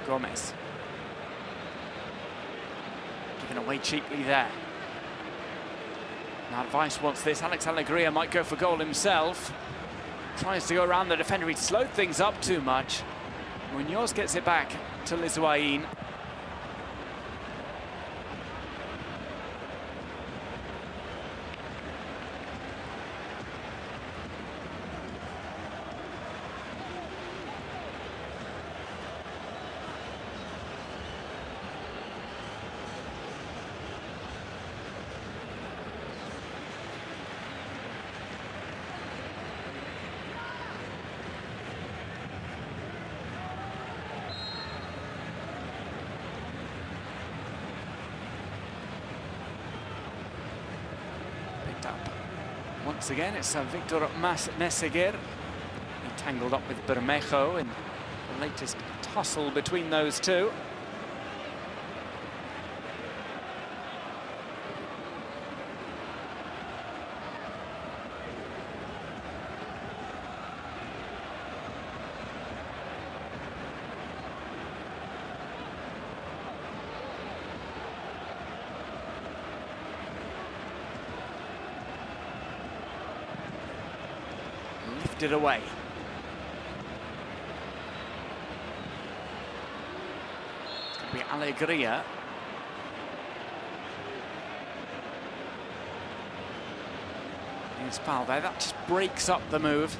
Gomez. Given away cheaply there. Now Advice wants this. Alex Alegria might go for goal himself. Tries to go around the defender. He slowed things up too much. Munoz gets it back to Lizoain. Once again, it's Victor Meseguer. He tangled up with Bermejo in the latest tussle between those two. Lifted away. It's going to be Alegria. Here's foul there. That just breaks up the move.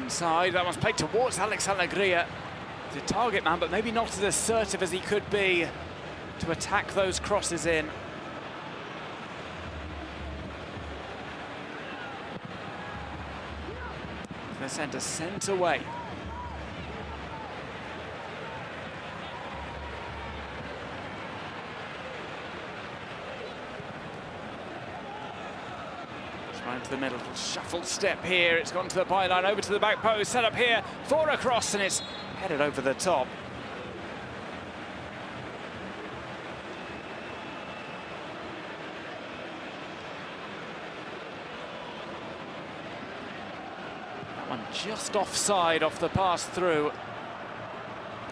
Inside, that one's played towards Alex Alegria. He's a target man, but maybe not as assertive as he could be to attack those crosses in. The centre sent away. Into the middle, shuffle step here. It's gone to the byline, over to the back post, set up here for a cross, and it's headed over the top. That one just offside off the pass through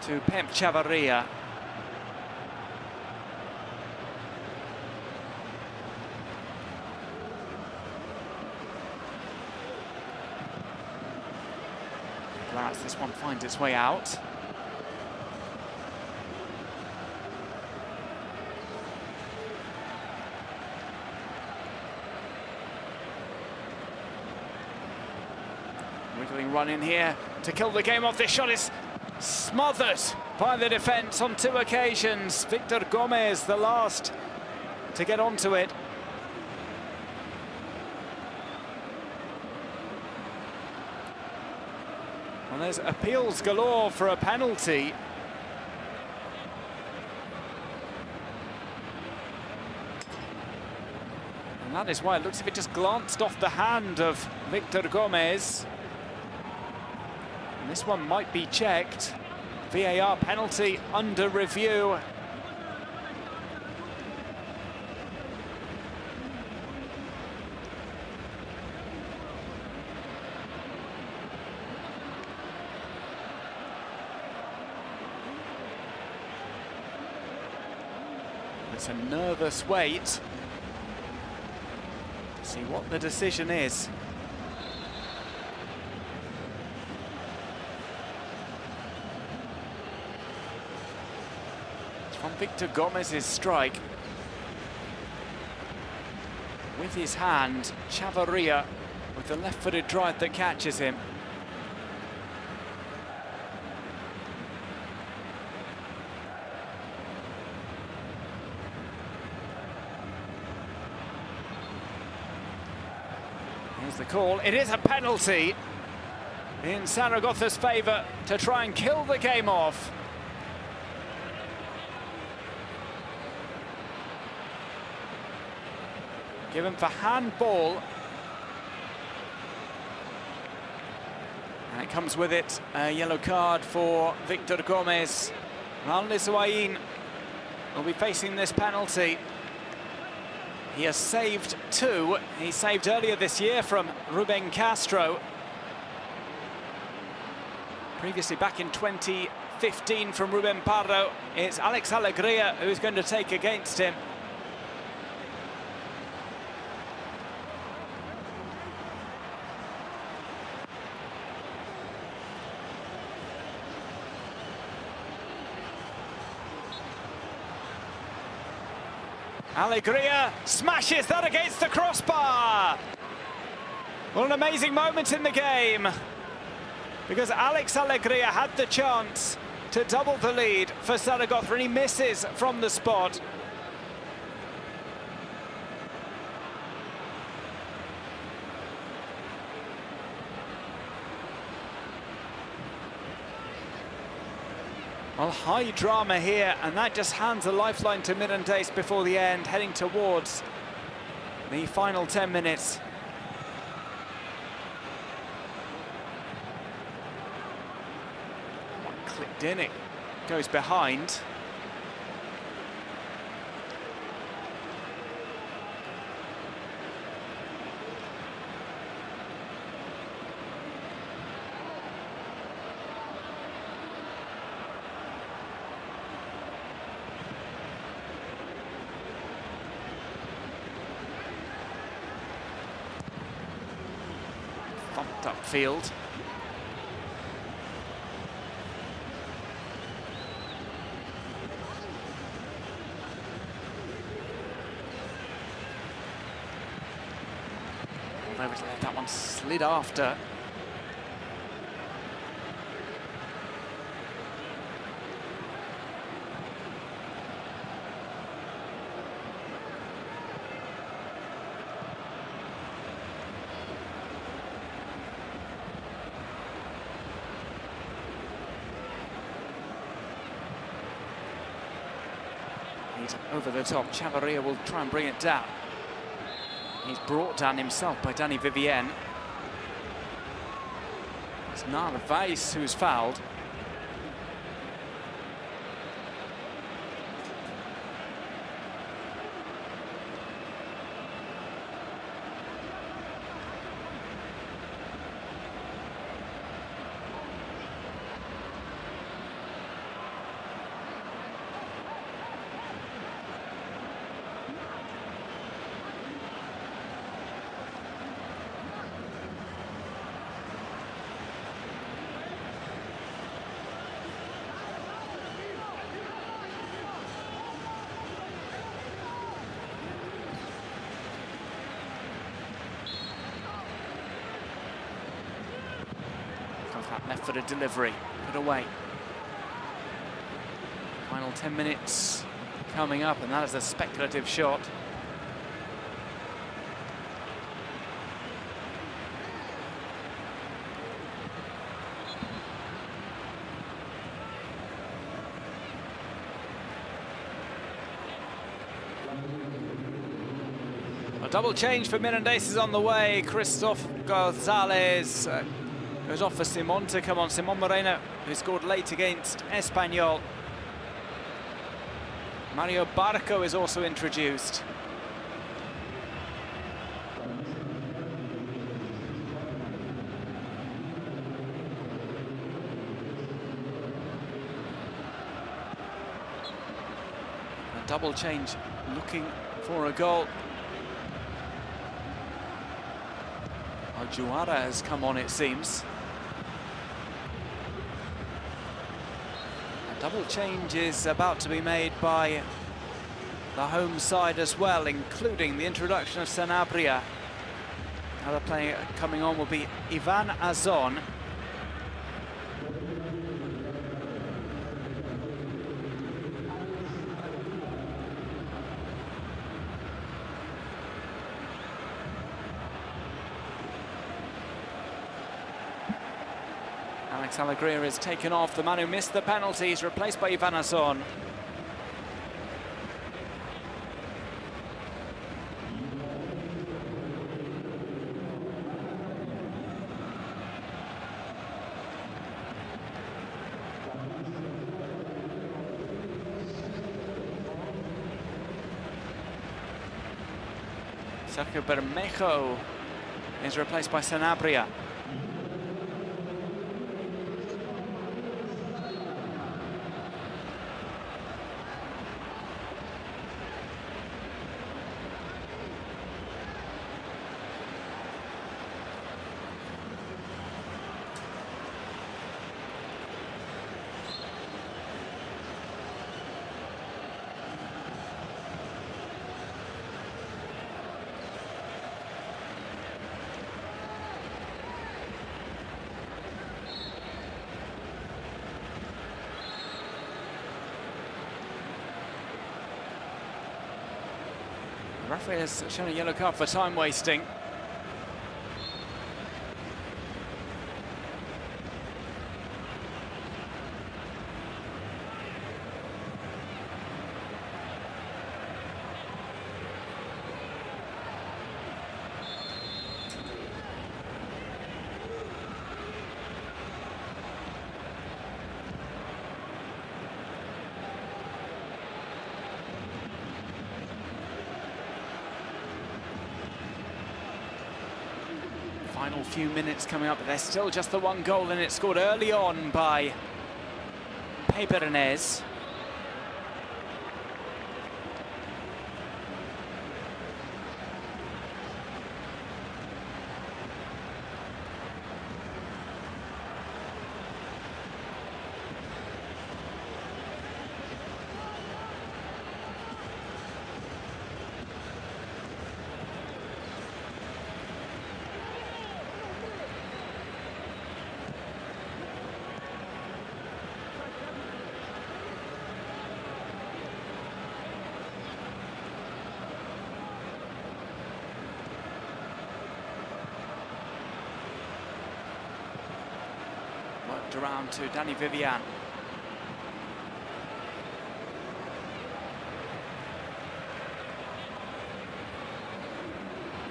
to Pep Chavarria. This one finds its way out. Wiggling run in here to kill the game off. This shot is smothered by the defence on two occasions. Victor Gomez, the last to get onto it. And there's appeals galore for a penalty. And that is why it looks as if it just glanced off the hand of Victor Gomez. And this one might be checked. VAR penalty under review. It's a nervous wait to see what the decision is. It's from Victor Gomez's strike. With his hand, Chavarria with the left-footed drive that catches him. The call. It is a penalty in Zaragoza's favour to try and kill the game off. Given for handball. And it comes with it a yellow card for Victor Gomez. Ranlis Ouain will be facing this penalty. He has saved two. He saved earlier this year from Ruben Castro. Previously back in 2015 from Ruben Pardo. It's Alex Alegria who's going to take against him. Alegria smashes that against the crossbar. Well, an amazing moment in the game, because Alex Alegria had the chance to double the lead for Zaragoza, and he misses from the spot. Well, high drama here, and that just hands a lifeline to Mirandés before the end, heading towards the final 10 minutes. Clipped in, it goes behind. Thumped upfield. That one slid after. He's over the top. Chavarria will try and bring it down. He's brought down himself by Danny Vivienne. It's Narvaez who's fouled. That left footed delivery, put away. Final 10 minutes coming up, and that is a speculative shot. A double change for Mirandés is on the way. Christophe Gonzalez goes off for Simon to come on. Simon Moreno, who scored late against Espanyol. Mario Barco is also introduced. A double change, looking for a goal. Aljuara has come on, it seems. A double change is about to be made by the home side as well, including the introduction of Sanabria. Another player coming on will be Ivan Azon. Alex Alegria is taken off. The man who missed the penalty is replaced by Ivan Azon. Sergio Bermejo is replaced by Sanabria. The referee has shown a yellow card for time wasting. Final few minutes coming up, but there's still just the one goal, and it's scored early on by Bernes. Around to Danny Vivian.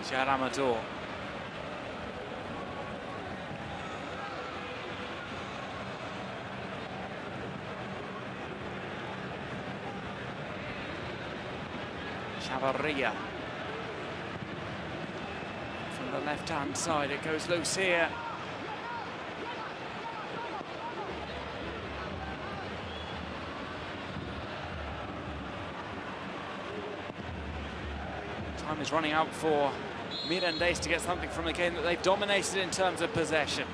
Jaramador. Chavarria. From the left-hand side, it goes loose here. Time is running out for Mirandés to get something from a game that they've dominated in terms of possession.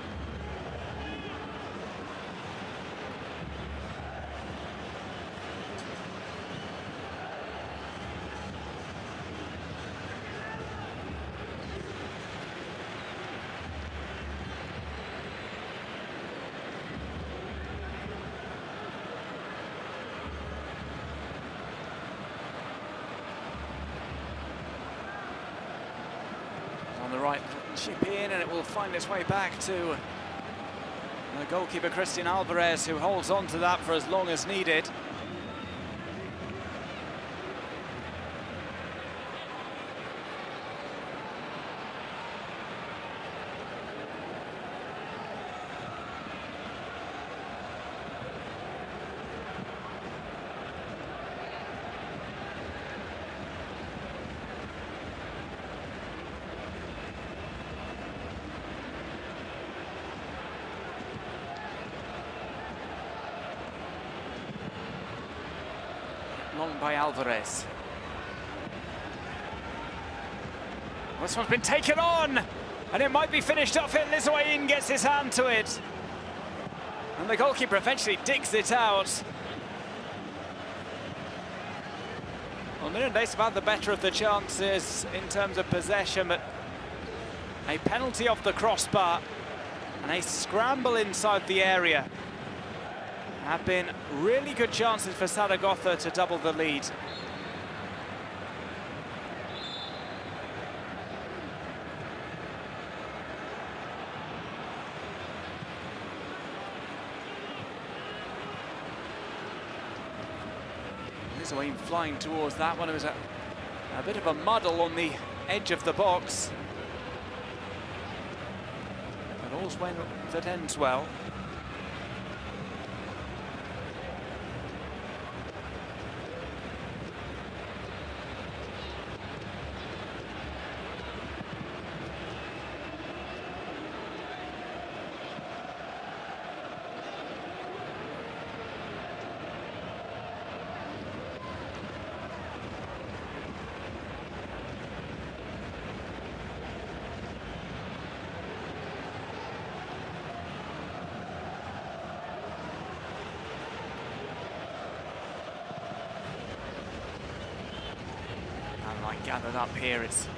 Right, chip in, and it will find its way back to the goalkeeper Christian Alvarez, who holds on to that for as long as needed. Long by Alvarez. This one's been taken on, and it might be finished off here. Liswain gets his hand to it, and the goalkeeper eventually digs it out. Well, Mirandés have had the better of the chances in terms of possession, but a penalty off the crossbar and a scramble inside the area have been really good chances for Zaragoza to double the lead. Liswain flying towards that one. It was a bit of a muddle on the edge of the box, but all's well that ends well. Gathered up here, it's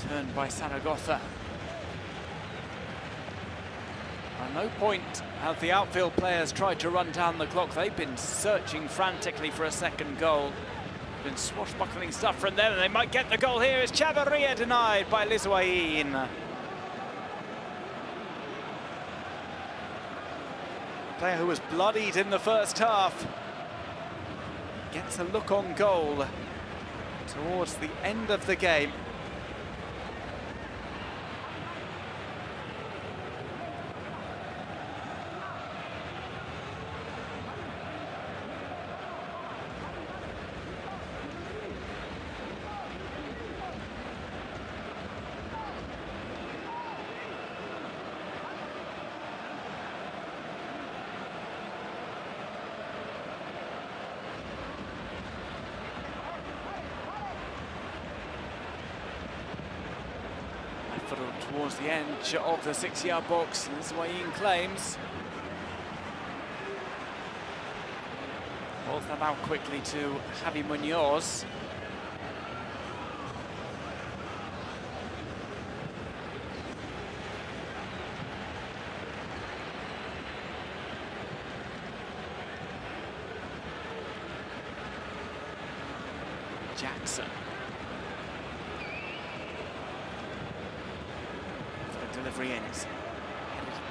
turned by Zaragoza. At no point have the outfield players tried to run down the clock. They've been searching frantically for a second goal. Been swashbuckling stuff from them, and they might get the goal here. Is Chavarria denied by Liswain. Player who was bloodied in the first half gets a look on goal towards the end of the game. towards the edge of the 6-yard box, and this is what Ian claims. Rolls that out quickly to Javi Munoz. Jackson. The delivery in is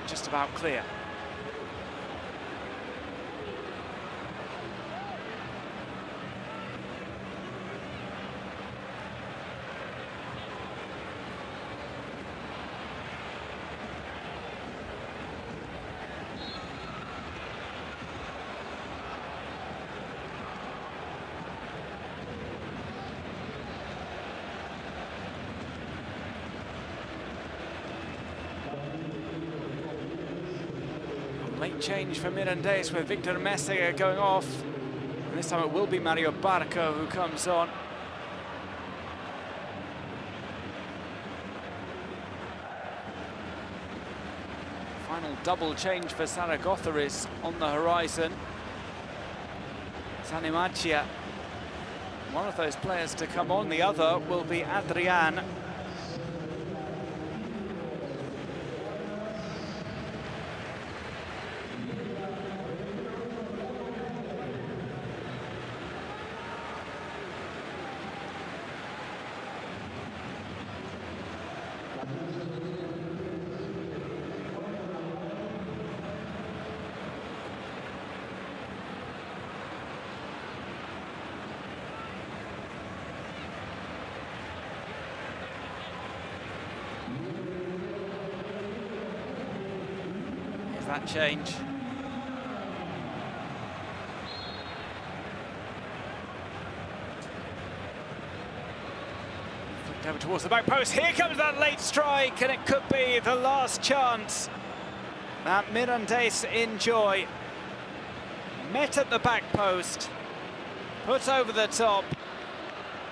just about clear. Late change for Mirandés with Victor Messiga going off. And this time it will be Mario Barco who comes on. Final double change for Zaragoza is on the horizon. Zanimachia, one of those players to come on. The other will be Adrian. That change. Flicked over towards the back post. Here comes that late strike, and it could be the last chance that Mirandés enjoy. Met at the back post, put over the top,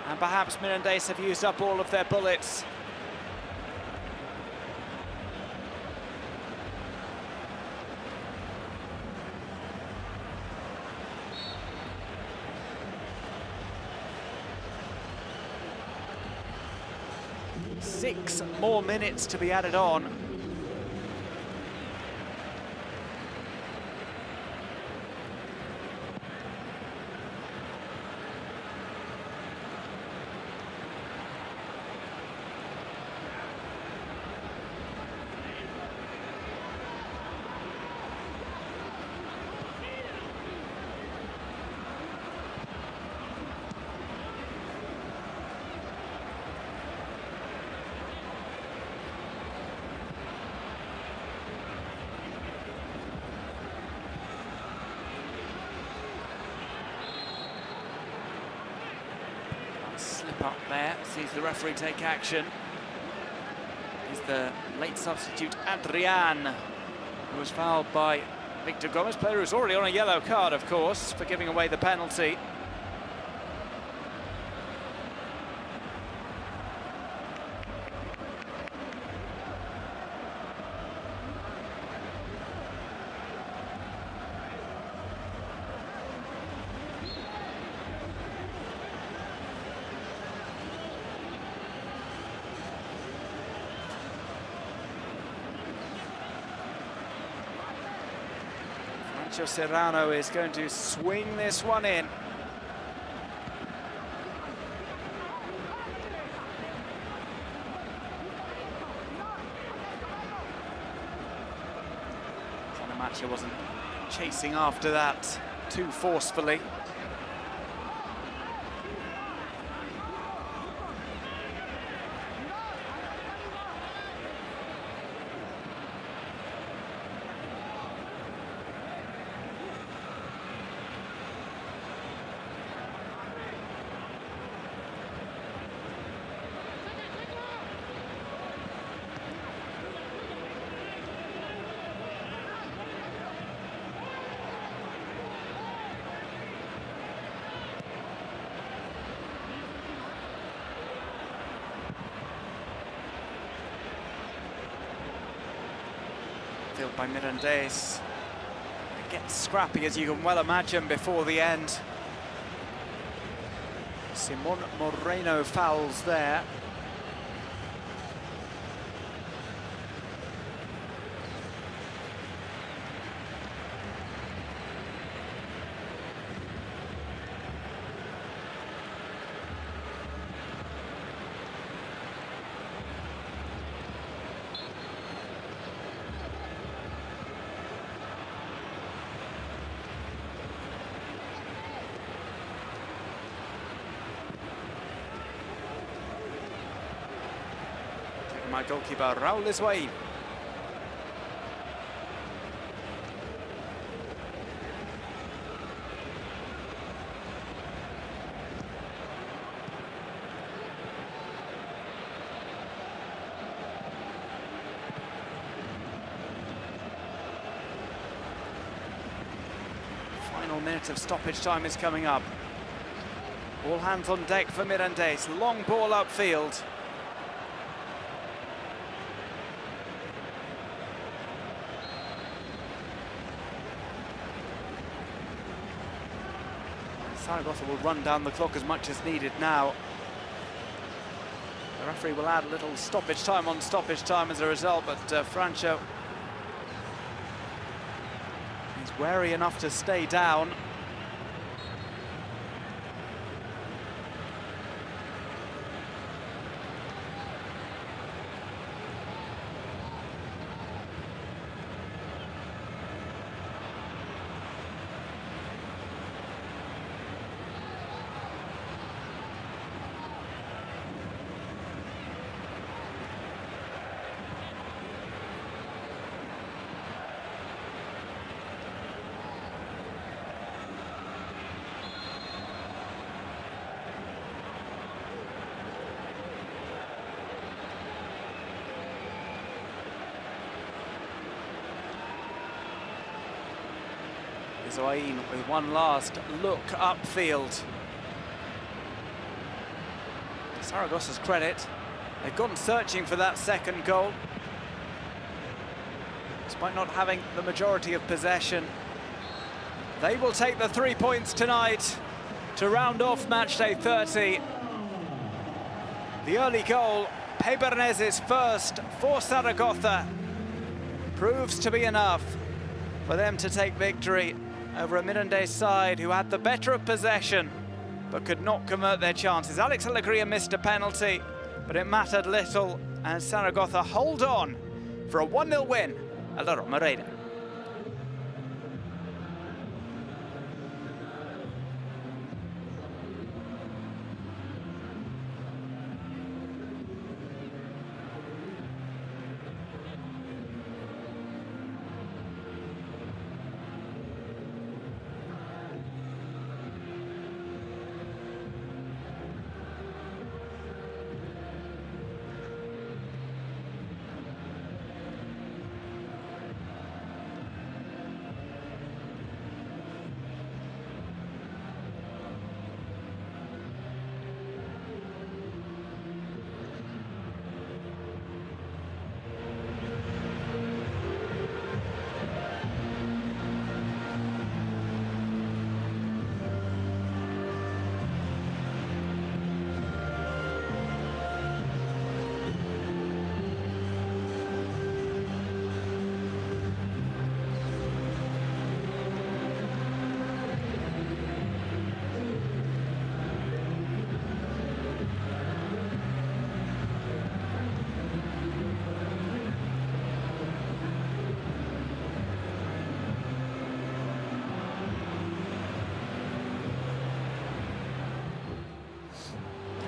and perhaps Mirandés have used up all of their bullets. Six more minutes to be added on. Slip up there, sees the referee take action. Is the late substitute Adrian, who was fouled by Victor Gomez, player who's already on a yellow card, of course, for giving away the penalty. Serrano is going to swing this one in. Zanimachia wasn't chasing after that too forcefully. midfield by Mirandés. It gets scrappy, as you can well imagine, before the end. Simon Moreno fouls there. My goalkeeper, Raul Liswain. Final minute of stoppage time is coming up. All hands on deck for Mirandés. Long ball upfield. Zaragoza will run down the clock as much as needed now. The referee will add a little stoppage time on stoppage time as a result, but Francho is wary enough to stay down. Liswain with one last look upfield. To Zaragoza's credit, they've gone searching for that second goal. Despite not having the majority of possession, they will take the 3 points tonight to round off match day 30. The early goal, Peibernes's first for Zaragoza, proves to be enough for them to take victory over a Mirandés side who had the better of possession but could not convert their chances. Alex Alegria missed a penalty, but it mattered little as Zaragoza hold on for a 1-0 win at La Romareda.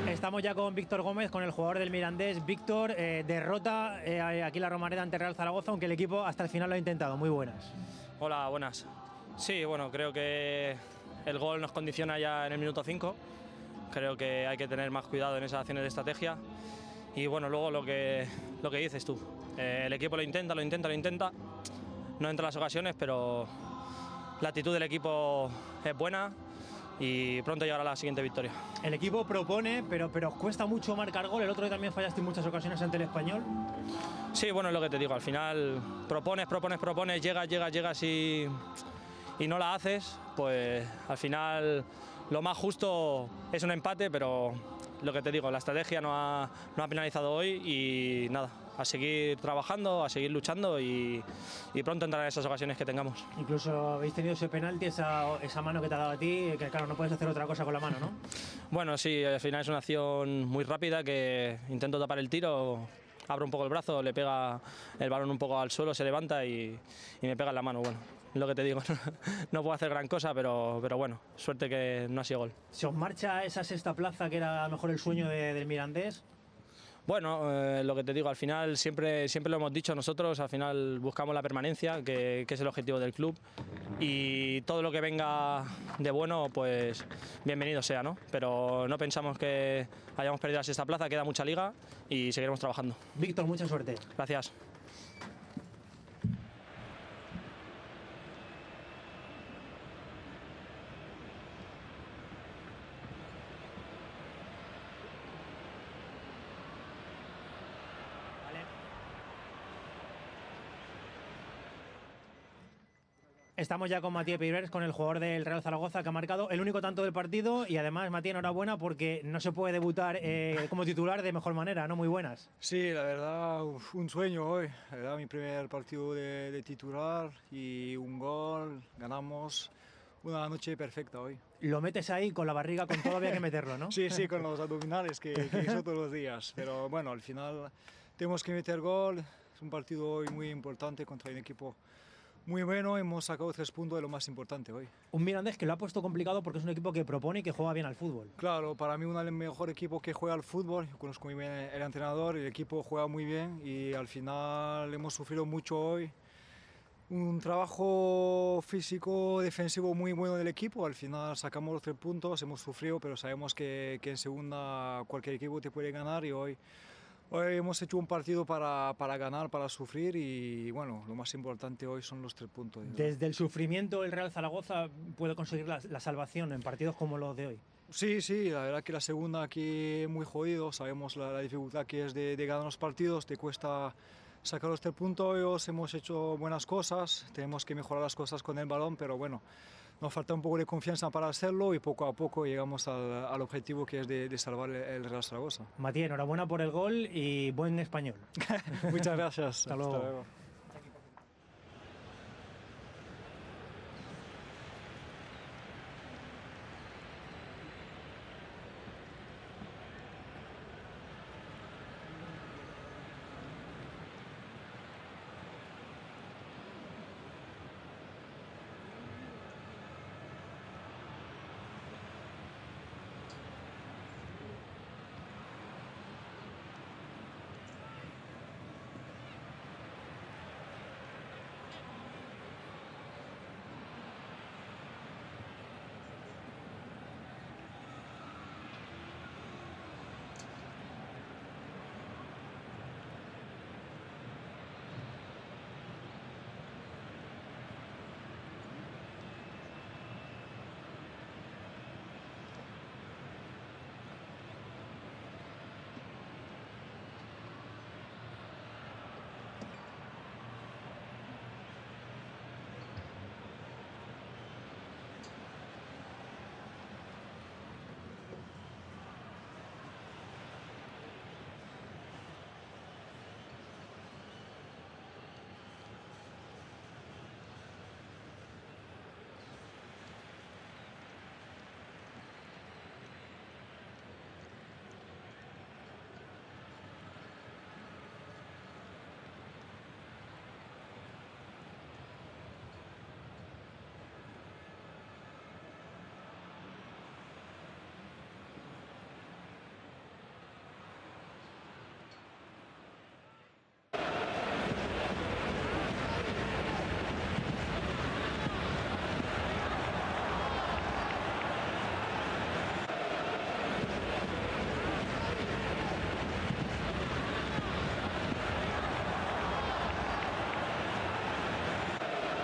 Estamos ya con Víctor Gómez, con el jugador del Mirandés. Víctor, derrota aquí en la Romareda ante Real Zaragoza, aunque el equipo hasta el final lo ha intentado. Muy buenas. Hola, buenas. Sí, bueno, creo que el gol nos condiciona ya en el minuto 5. Creo que hay que tener más cuidado en esas acciones de estrategia. Y bueno, luego lo que dices tú. El equipo lo intenta. No entra en las ocasiones, pero la actitud del equipo es buena. y pronto llegará la siguiente victoria. El equipo propone, pero os cuesta mucho marcar gol. El otro día también fallaste en muchas ocasiones ante el Español. Sí, bueno, es lo que te digo, al final propones, llegas y no la haces, pues al final lo más justo es un empate, pero lo que te digo, la estrategia no ha penalizado hoy y nada, a seguir trabajando, a seguir luchando y pronto entrarán esas ocasiones que tengamos. Incluso habéis tenido ese penalti, esa mano que te ha dado a ti, que claro, no puedes hacer otra cosa con la mano, ¿no? Bueno, sí, al final es una acción muy rápida que intento tapar el tiro, abro un poco el brazo, le pega el balón un poco al suelo, se levanta y me pega en la mano. Bueno, lo que te digo, no puedo hacer gran cosa, pero bueno, suerte que no ha sido gol. ¿Se os marcha esa sexta plaza que era a lo mejor el sueño del Mirandés? Bueno, lo que te digo, al final siempre lo hemos dicho nosotros, al final buscamos la permanencia, que es el objetivo del club, y todo lo que venga de bueno, pues bienvenido sea, ¿no? Pero no pensamos que hayamos perdido la sexta plaza, queda mucha liga y seguiremos trabajando. Víctor, mucha suerte. Gracias. Estamos ya con Matías Pibers, con el jugador del Real Zaragoza, que ha marcado el único tanto del partido. Y además, Matías, enhorabuena porque no se puede debutar como titular de mejor manera, ¿no? Muy buenas. Sí, la verdad, un sueño hoy. La verdad, mi primer partido de titular y un gol, ganamos. Una noche perfecta hoy. Lo metes ahí con la barriga, con todo había que meterlo, ¿no? Sí, con los abdominales que hizo todos los días. Pero bueno, al final tenemos que meter gol. Es un partido hoy muy importante contra un equipo muy bueno. Hemos sacado 3 puntos de lo más importante hoy. Un Mirandés que lo ha puesto complicado porque es un equipo que propone y que juega bien al fútbol. Claro, para mí uno de los mejores equipos que juega al fútbol. Yo conozco muy bien el entrenador, el equipo juega muy bien y al final hemos sufrido mucho hoy. Un trabajo físico defensivo muy bueno del equipo. Al final sacamos los 3 puntos, hemos sufrido, pero sabemos que en segunda cualquier equipo te puede ganar y hoy hemos hecho un partido para ganar, para sufrir y bueno, lo más importante hoy son los 3 puntos. Desde el sufrimiento el Real Zaragoza puede conseguir la salvación en partidos como los de hoy. Sí, la verdad que la segunda aquí es muy jodido, sabemos la dificultad que es de ganar los partidos, te cuesta sacar los 3 puntos, hemos hecho buenas cosas, tenemos que mejorar las cosas con el balón, pero bueno, nos falta un poco de confianza para hacerlo y poco a poco llegamos al objetivo que es de salvar el Real Zaragoza. Matías, enhorabuena por el gol y buen español. Muchas gracias. Hasta luego.